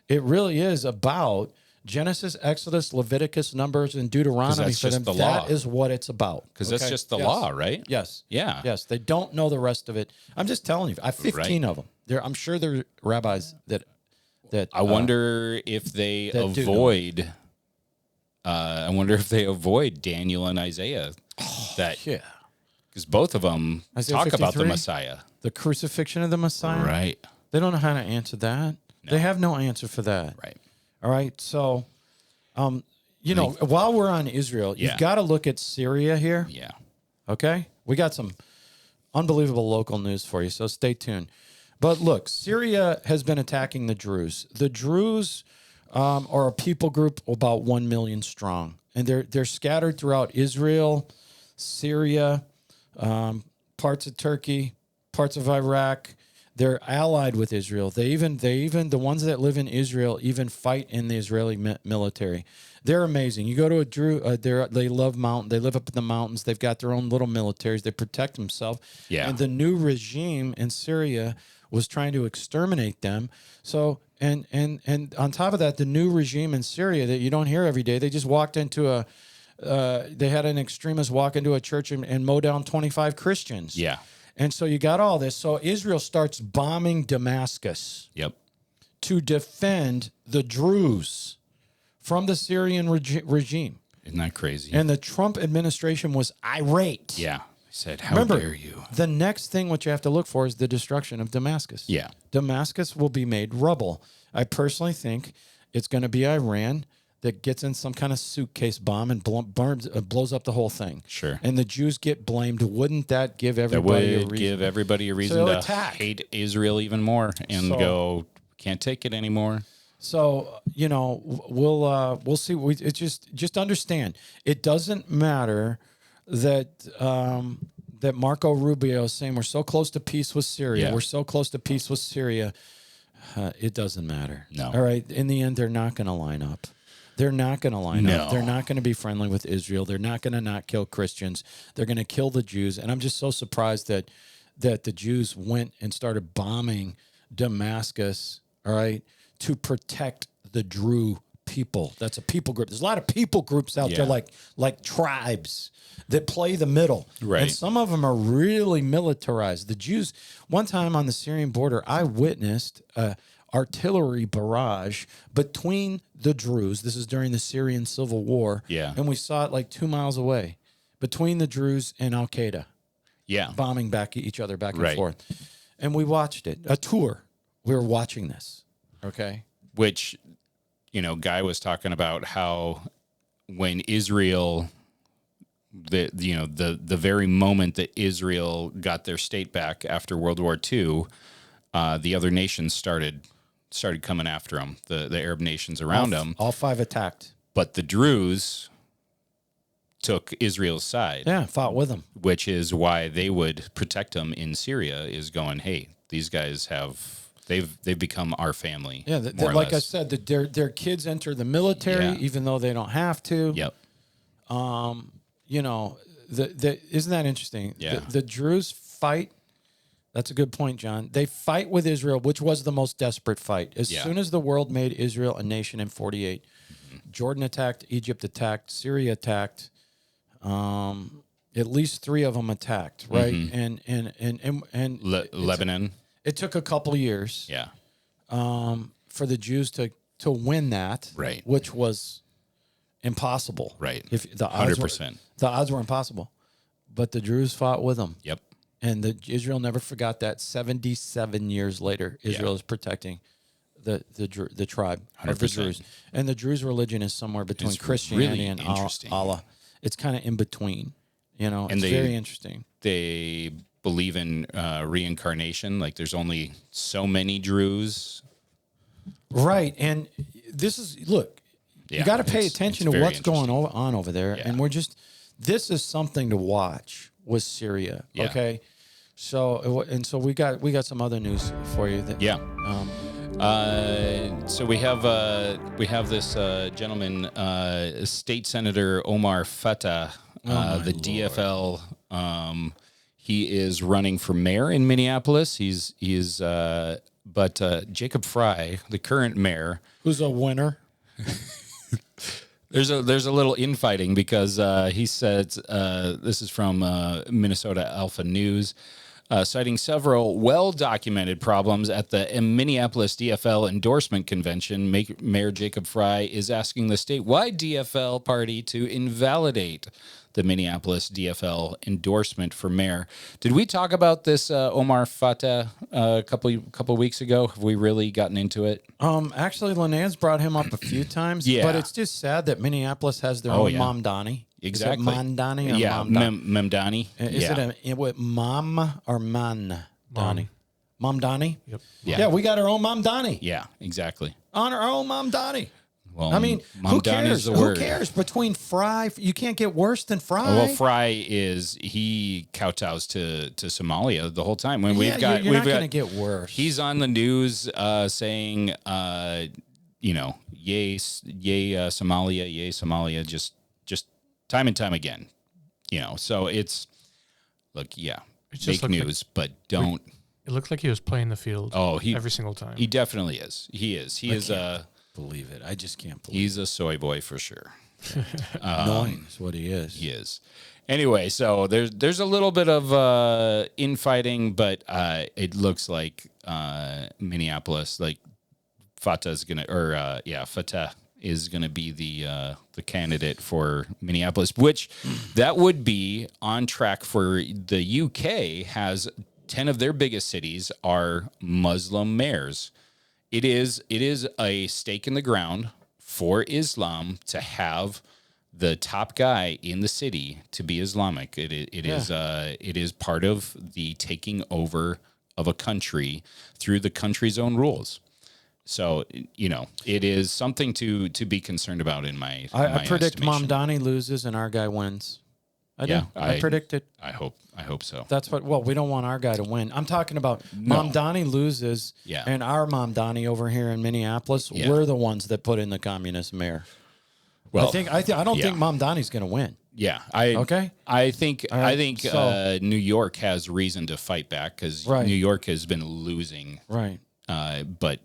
It really is about Genesis, Exodus, Leviticus, Numbers, and Deuteronomy. that's For just them, the law. that is what it's about. Because that's just the law, right? Yes. Yeah. Yes. They don't know the rest of it. I'm just telling you. I have 15 of them. I'm sure there are rabbis that. I wonder if they avoid. I wonder if they avoid Daniel and Isaiah. Yeah. Because both of them Isaiah talk about the 53? Messiah. The crucifixion of the Messiah. Right. They don't know how to answer that. They have no answer for that. Right. All right. So, while we're on Israel, you've got to look at Syria here. Yeah. Okay? We got some unbelievable local news for you, so stay tuned. But look, Syria has been attacking the Druze. The Druze are a people group about 1 million strong, and they're scattered throughout Israel, Syria, parts of Turkey, parts of Iraq. They're allied with Israel. They even the ones that live in Israel even fight in the Israeli military. They're amazing. You go to a Druze, they love mountain. They live up in the mountains. They've got their own little militaries. They protect themselves. Yeah. And the new regime in Syria was trying to exterminate them. So and on top of that, the new regime in Syria that you don't hear every day, they just walked into they had an extremist walk into a church and mow down 25 Christians. Yeah. And so you got all this. So Israel starts bombing Damascus Yep. to defend the Druze from the Syrian regime. Isn't that crazy? And the Trump administration was irate. yeah. I said, how Remember, dare you? the next thing what you have to look for is the destruction of Damascus. Yeah. Damascus will be made rubble. I personally think it's going to be Iran that gets in some kind of suitcase bomb and blows up the whole thing. Sure. And the Jews get blamed. Wouldn't that give That everybody a would reason? give everybody a reason So to attack. hate Israel even more and go, can't take it anymore. So we'll see. It's just understand. It doesn't matter that that Marco Rubio is saying we're so close to peace with Syria. Yeah. We're so close to peace with Syria. It doesn't matter. No. All right. In the end, they're not going to line up. They're not going to line up. They're not going to be friendly with Israel. They're not going to not kill Christians. They're going to kill the Jews. And I'm just so surprised that the Jews went and started bombing Damascus, all right, to protect the Druze people. That's a people group. There's a lot of people groups out there like tribes that play the middle. Right. And some of them are really militarized. The Jews, one time on the Syrian border, I witnessed artillery barrage between the Druze. This is during the Syrian civil war. Yeah. And we saw it like 2 miles away between the Druze and Al-Qaeda Yeah. bombing each other back and Right. forth. And we watched it. A tour. We were watching this. Okay. Which, Guy was talking about how when Israel, the very moment that Israel got their state back after World War II, the other nations started coming after them, the Arab nations around them. All 5 attacked. But the Druze took Israel's side. Yeah, fought with them. Which is why they would protect them in Syria, is going, hey, these guys they've become our family. Yeah, more or like I less. said, their kids enter the military Yeah. even though they don't have to. Yep. Isn't that interesting? Yeah. The Druze fight. That's a good point, John. They fight with Israel, which was the most desperate fight. As soon as the world made Israel a nation in 48, Jordan attacked, Egypt attacked, Syria attacked. At least 3 of them attacked, right? And Lebanon. it took a couple of years Yeah. for the Jews to to win that, Right. which was impossible. Right. If the odds 100%. the odds were impossible, but the Druze fought with them. Yep. And Israel never forgot that. 77 years later, Israel is protecting the tribe of the 100%. Druze. And the Druze religion is somewhere between It's Christianity really and interesting. Allah. It's kind of in between. You know, And it's very interesting. They believe in reincarnation. Like there's only so many Druze. Right. And this is, look, you Yeah, got to pay it's attention to very what's going on over there. Yeah. And this is something to watch with Syria. Yeah. Okay. So we got some other news for you. Yeah. So we have this gentleman, State Senator Omar Fatah, the DFL. He is running for mayor in Minneapolis. But Jacob Fry, the current mayor, Who's a winner? there's a little infighting because he said this is from Minnesota Alpha News. Citing several well-documented problems at the Minneapolis DFL endorsement convention, Mayor Jacob Fry is asking the statewide DFL party to invalidate the Minneapolis DFL endorsement for mayor. Did we talk about this Omar Fatah a couple weeks ago? Have we really gotten into it? Actually, Linnell's brought him up a few times. Yeah. But it's just sad that Minneapolis has their own yeah. Mamdani. Exactly. Is it Mamdani or Yeah, Mamdani? Memdani. Is it what, Mom or Mandani? Mamdani? Yep. Yeah, we got our own Mamdani. Yeah, exactly. On our own Mamdani. Well, I mean, who Mamdani cares? is the Who word. cares? Between Fry, you can't get worse than Fry. Well, Fry he kowtows to Somalia the whole time. When you're not going to get worse. He's on the news saying, yay Somalia, just time and time again, So it's just fake looked like- news, but don't. It looked like he was playing the field. Every single time. He definitely is. He is. He is believe it. I just can't believe He's a soy boy for sure. Annoying is what he is. He is. Anyway, so there's a little bit of infighting, but it looks like Minneapolis, like Fatah is gonna be the candidate for Minneapolis, which that would be on track for the UK. Has 10 of their biggest cities are Muslim mayors. It is a stake in the ground for Islam to have the top guy in the city to be Islamic. It is part of the taking over of a country through the country's own rules. So, it is something to be concerned about in my I predict estimation. Mamdani loses and our guy wins. I predict it. I hope so. That's we don't want our guy to win. I'm talking about Mamdani loses, and our Mamdani over here in Minneapolis, we're the ones that put in the communist mayor. Well, I don't think Mamdani's going to win. Yeah, I think New York has reason to fight back because New York has been losing. Right. But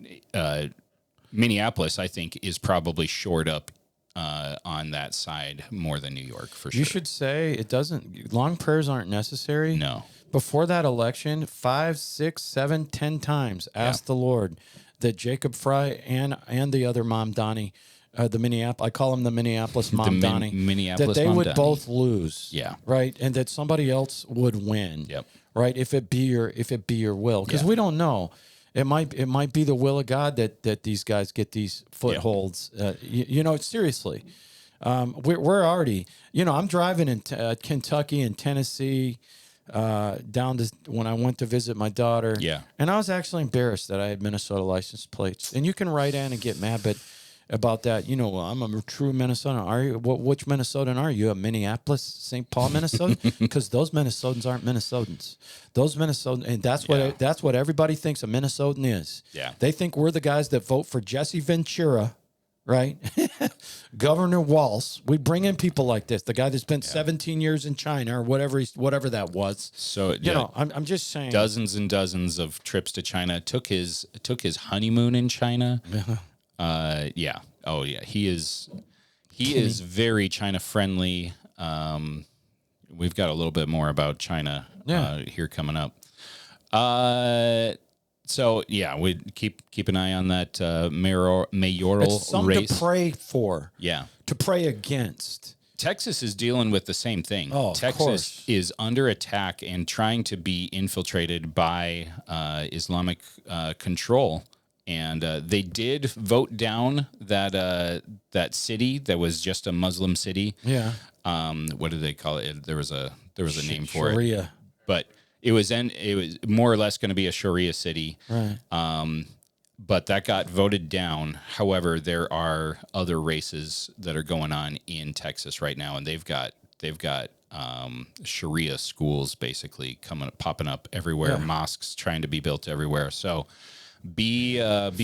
Minneapolis, I think, is probably shored up on that side more than New York for sure. You should say it doesn't. Long prayers aren't necessary. No. Before that election, 5, 6, 7, 10 times asked the Lord that Jacob Fry and the other Mamdani, I call him the Minneapolis Mamdani, Minneapolis that they would Mamdani. both lose. Yeah. Right, and that somebody else would win. Yep. Right, if it be your will, because we don't know. It might be the will of God that these guys get these footholds. Seriously, we're already. I'm driving in Kentucky and Tennessee down to when I went to visit my daughter. Yeah, and I was actually embarrassed that I had Minnesota license plates. And you can write in and get mad, but about that, I'm a true Minnesotan. Are you? Which Minnesotan are you? A Minneapolis, St. Paul, Minnesota? Because those Minnesotans aren't Minnesotans. Those Minnesotans, and that's what everybody thinks a Minnesotan is. Yeah, they think we're the guys that vote for Jesse Ventura, right? Governor Walz. We bring in people like this. The guy that spent 17 years in China or whatever that was. So I'm just saying. Dozens and dozens of trips to China. Took his honeymoon in China. He is very China friendly. We've got a little bit more about China here coming up. So yeah, we keep an eye on that mayoral It's something race. to pray for. Yeah. To pray against. Texas is dealing with the same thing. Oh, of Texas course. is under attack and trying to be infiltrated by Islamic control. And they did vote down that city that was just a Muslim city. Yeah. What did they call it? There was a name for it. Sharia. But it was more or less going to be a Sharia city. Right. But that got voted down. However, there are other races that are going on in Texas right now, and they've got Sharia schools basically popping up everywhere. Yeah. Mosques trying to be built everywhere. So be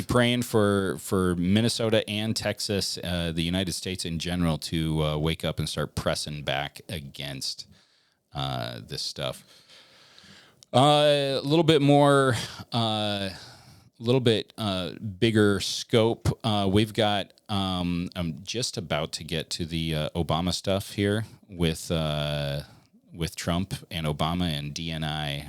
praying for Minnesota and Texas, the United States in general, to wake up and start pressing back against this stuff. A little bit more. A little bit bigger scope. We've got. I'm just about to get to the Obama stuff here with Trump and Obama and DNI,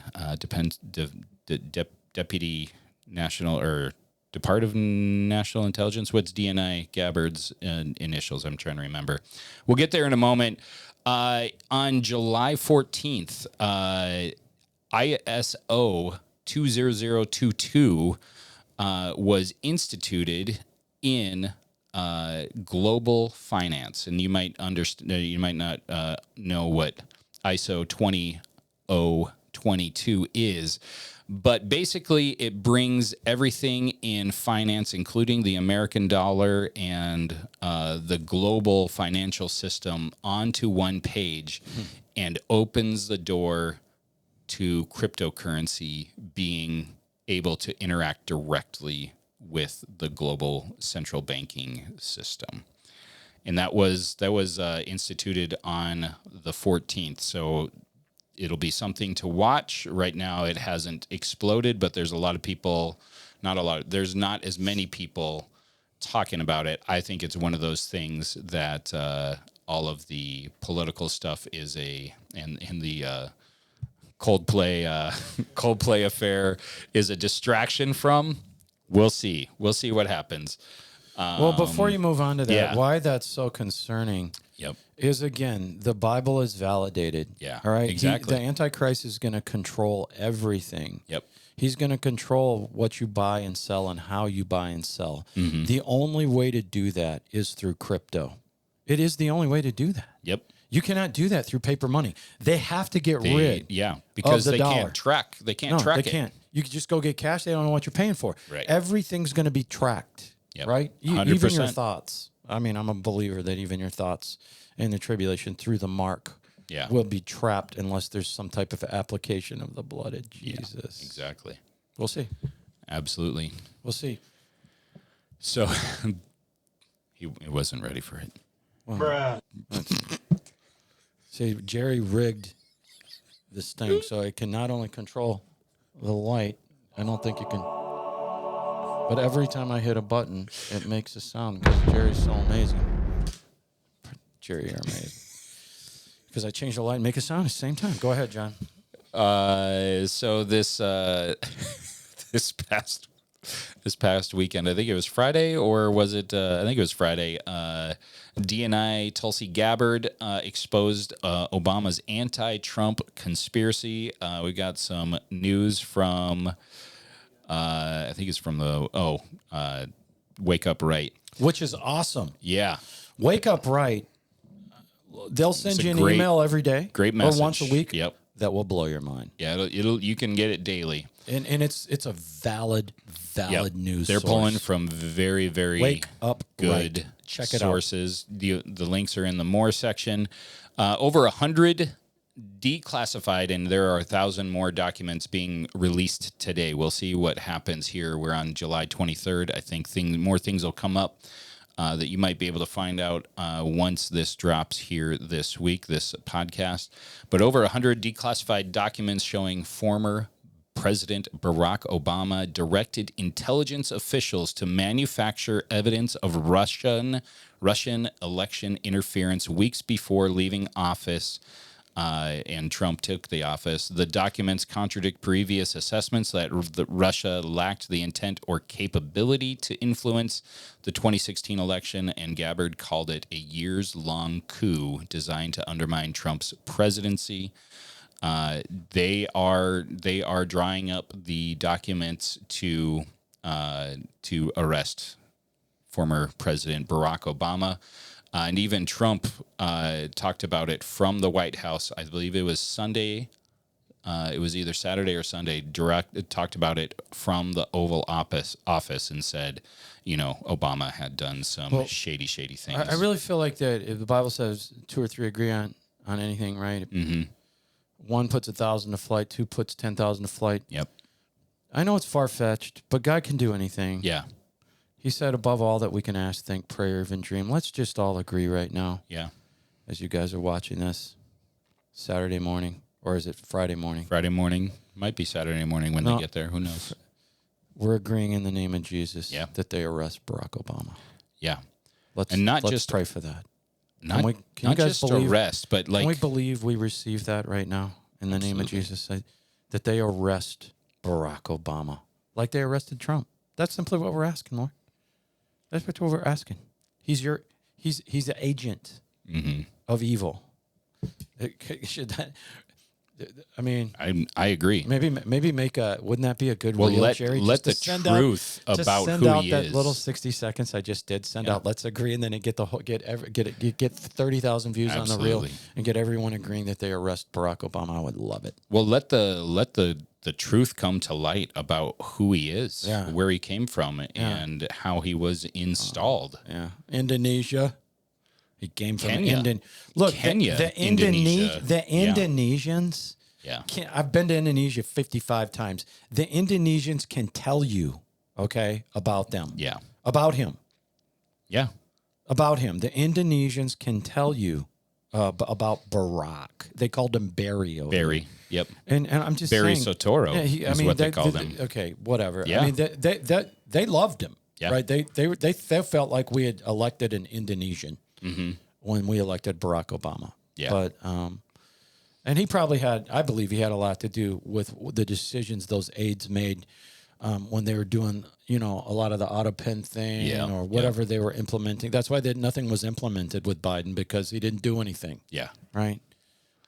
Deputy National or Department of National Intelligence. What's DNI Gabbard's initials? I'm trying to remember. We'll get there in a moment. On July 14th, ISO 20022 was instituted in global finance, and you might not know what ISO 20022 is, but basically it brings everything in finance, including the American dollar and the global financial system, onto one page, and opens the door to cryptocurrency being able to interact directly with the global central banking system. And that was instituted on the 14th. So it'll be something to watch. Right now it hasn't exploded, but there's a lot of people, there's not as many people talking about it. I think it's one of those things that all of the political stuff is and the Coldplay affair is a distraction from. We'll see what happens. Well, before you move on to that, yeah. why that's so concerning is, again, the Bible is validated. Yeah, all right? exactly. The Antichrist is going to control everything. Yep. He's going to control what you buy and sell and how you buy and sell. Mm-hmm. The only way to do that is through crypto. It is the only way to do that. Yep. You cannot do that through paper money. They have to get rid because of the they dollar. can't track. They can't No, track they it. can't. You can just go get cash. They don't know what you're paying for. Right. Everything's going to be tracked. Yep. Right? 100%. Even your thoughts. I mean, I'm a believer that even your thoughts in the tribulation through the mark will be trapped unless there's some type of application of the blood of Jesus. Yeah, exactly. We'll see. Absolutely. We'll see. So he wasn't ready for it. Well, see, Jerry rigged this thing so it can not only control the light, I don't think it can, but every time I hit a button, it makes a sound because Jerry's so amazing. Jerry, you're amazing. Because I change the light and make a sound at the same time. Go ahead, John. So this this past weekend, I think it was Friday, or was it? I think it was Friday. DNI Tulsi Gabbard exposed Obama's anti-Trump conspiracy. We got some news from, I think it's from the Wake Up Right, Which is awesome. Yeah, Wake Up Right. They'll send you an email every day, great message, or once a week. Yep, that will blow your mind. Yeah, it'll you can get it daily, and it's a valid news. They're source. pulling from very Wake Up good Right. Check it sources. The links are in the more section. Over 100 declassified, and there are 1,000 more documents being released today. We'll see what happens here. We're on July 23rd. I think more things will come up that you might be able to find out once this drops here this week, this podcast. But over 100 declassified documents showing former President Barack Obama directed intelligence officials to manufacture evidence of Russian election interference weeks before leaving office. and Trump took the office. The documents contradict previous assessments that Russia lacked the intent or capability to influence the 2016 election, and Gabbard called it a years-long coup designed to undermine Trump's presidency. They are drawing up the documents to arrest former President Barack Obama. And even Trump talked about it from the White House. I believe it was Sunday. It was either Saturday or Sunday. Talked about it from the Oval Office and said, Obama had done some shady things. I really feel like that if the Bible says 2 or 3 agree on anything, right? Mm-hmm. 1 puts 1,000 to flight, 2 puts 10,000 to flight. Yep. I know it's far-fetched, but God can do anything. Yeah. He said, above all that we can ask, think, pray, or even dream. Let's just all agree right now. Yeah. As you guys are watching this Saturday morning, or is it Friday morning? Friday morning. Might be Saturday morning when they get there. Who knows? We're agreeing in the name of Jesus that they arrest Barack Obama. Yeah. Let's just pray for that. Not you guys just believe, arrest, but like... Can we believe we receive that right now in the name of Jesus? That they arrest Barack Obama like they arrested Trump. That's simply what we're asking, Lord. That's what we're asking. He's the agent of evil. Should that? I mean, I agree. Maybe make a. Wouldn't that be a good reel, Jerry? Let the truth about send who out he that is. little 60 seconds I just did. Send out. Let's agree, and then get 30,000 views on the reel, and get everyone agreeing that they arrest Barack Obama. I would love it. Well, let the truth come to light about who he is, where he came from, and how he was installed. Indonesia. He came from Kenya. Kenya. The Indonesians. Yeah. I've been to Indonesia 55 times. The Indonesians can tell you, about them. Yeah. About him. Yeah. About him. The Indonesians can tell you about Barack. They called him Barry. Barry. Yep. And I'm just Barry saying, Soetoro is what they called him. Okay, whatever. Yeah. I mean, they loved him. Yeah. Right. They felt like we had elected an Indonesian when we elected Barack Obama. Yeah. But and he probably I believe he had a lot to do with the decisions those aides made when they were doing, a lot of the auto pen thing or whatever they were implementing. That's why nothing was implemented with Biden, because he didn't do anything. Yeah. Right.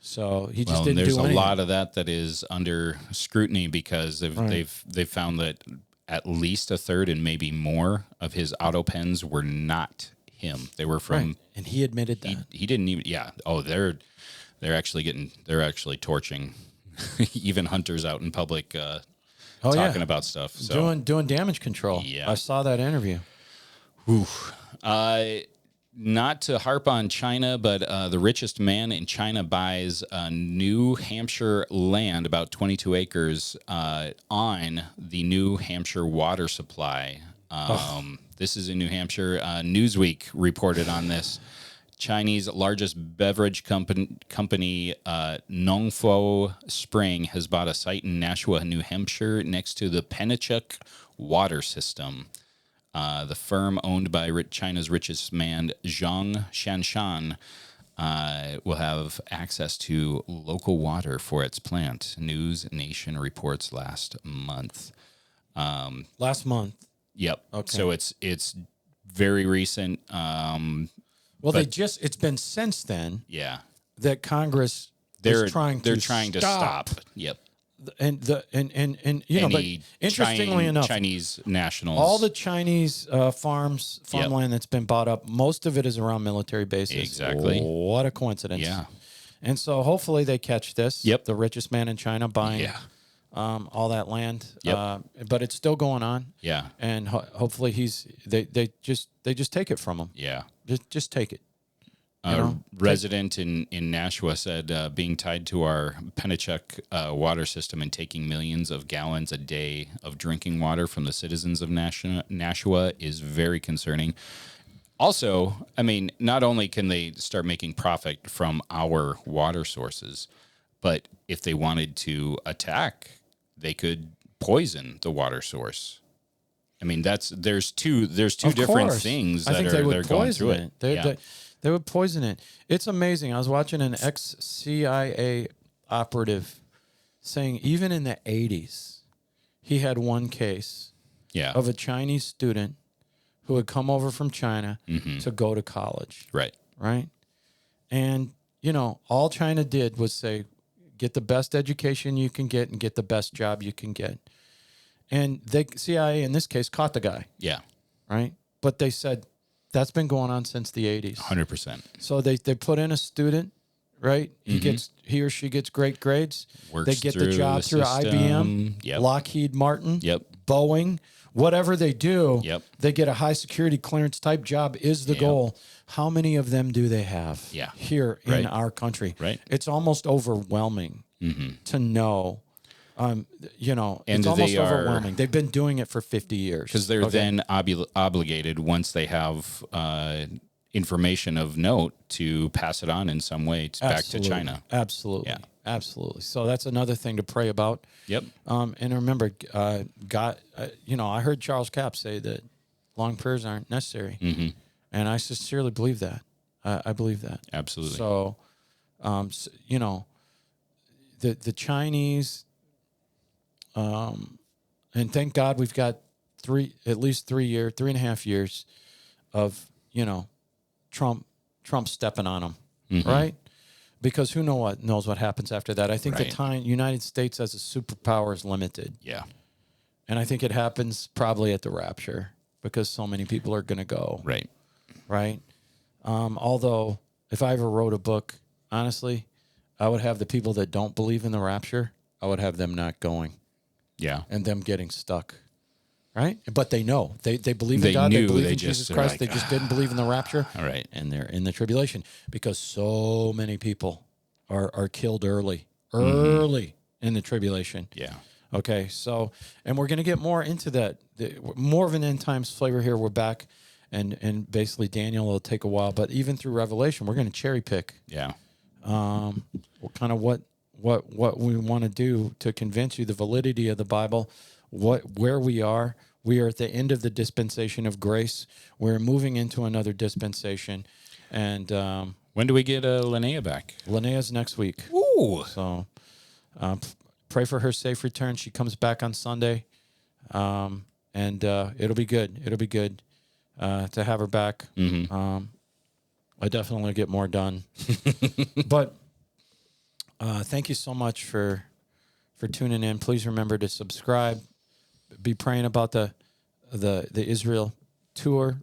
So he just didn't do anything. There's a lot of that is under scrutiny, because they've found that at least a third and maybe more of his auto pens were not him. They were from, and he admitted that. He didn't even. Yeah. Oh, they're actually torching even hunters out in public, talking about stuff. So doing damage control. Yeah. I saw that interview. Not to harp on China, but the richest man in China buys New Hampshire land, about 22 acres, on the New Hampshire water supply. This is in New Hampshire. Newsweek reported on this. Chinese largest beverage company Nongfo Spring has bought a site in Nashua, New Hampshire, next to the Pennachuck water system. The firm, owned by China's richest man, Zhang Shanshan, will have access to local water for its plant. News Nation reports last month. Last month. Yep. Okay. So it's very recent. It's been since then. Yeah. That Congress is trying to stop. Yep. And but interestingly enough, Chinese nationals, all the Chinese farmland that's been bought up, most of it is around military bases. Exactly. What a coincidence. Yeah. And so hopefully they catch this. Yep. The richest man in China buying all that land. Yep. But it's still going on. Yeah. And hopefully they just take it from him. Yeah. Just take it. A resident in Nashua said, being tied to our Pennachuck water system and taking millions of gallons a day of drinking water from the citizens of Nashua is very concerning. Also, I mean, not only can they start making profit from our water sources, but if they wanted to attack, they could poison the water source. I mean, there's two different things that they're going through it. They would poison it. It's amazing. I was watching an ex-CIA operative saying even in the 80s, he had one case Yeah. of a Chinese student who had come over from China to go to college, Right. right? And, all China did was say, get the best education you can get and get the best job you can get. And the CIA, in this case, caught the guy, Yeah. right? But they said, that's been going on since the 80s. 100%. So they put in a student, right? He or she gets great grades. Works they get the through job the through system. IBM, Yep. Lockheed Martin, Yep. Boeing, whatever they do. Yep. They get a high security clearance type job is the goal. How many of them do they have here in our country? Right. It's almost overwhelming to know. And it's almost they are, overwhelming. They've been doing it for 50 years. because they're then obligated, once they have information of note, to pass it on in some way back to China. Absolutely. Yeah. Absolutely. So that's another thing to pray about. Yep. And remember, God, I heard Charles Capp say that long prayers aren't necessary. And I sincerely believe that. I believe that. Absolutely. So, the Chinese, and thank God we've got at least 3.5 years of, Trump stepping on them, right? Because who knows what happens after that. I think the United States as a superpower is limited. Yeah. And I think it happens probably at the rapture because so many people are going to go. Right. Right. Although if I ever wrote a book, honestly, I would have the people that don't believe in the rapture, I would have them not going. Yeah. And them getting stuck. Right. But they know they believe They in God. knew, They believe they in just- Jesus they're Christ. like, They just didn't believe in the rapture. All right. And they're in the tribulation because so many people are killed early in the tribulation. Yeah. Okay, so, and we're going to get more into that, more of an end times flavor here. We're back, and basically Daniel will take a while, but even through Revelation, we're going to cherry pick Yeah. kind of what we want to do to convince you the validity of the Bible, where we are. We are at the end of the dispensation of grace. We're moving into another dispensation, and When do we get Linnea back? Linnea's next week. Ooh. So pray for her safe return. She comes back on Sunday, and it'll be good. It'll be good to have her back. I definitely get more done. But thank you so much for tuning in. Please remember to subscribe. Be praying about the Israel tour.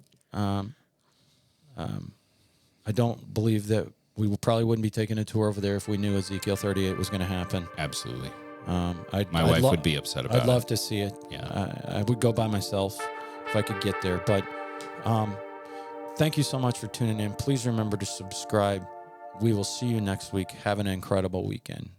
I don't believe that we probably wouldn't be taking a tour over there if we knew Ezekiel 38 was going to happen. Absolutely. My My wife would be upset about it. I'd love to see it. Yeah. I would go by myself if I could get there. But thank you so much for tuning in. Please remember to subscribe. We will see you next week. Have an incredible weekend.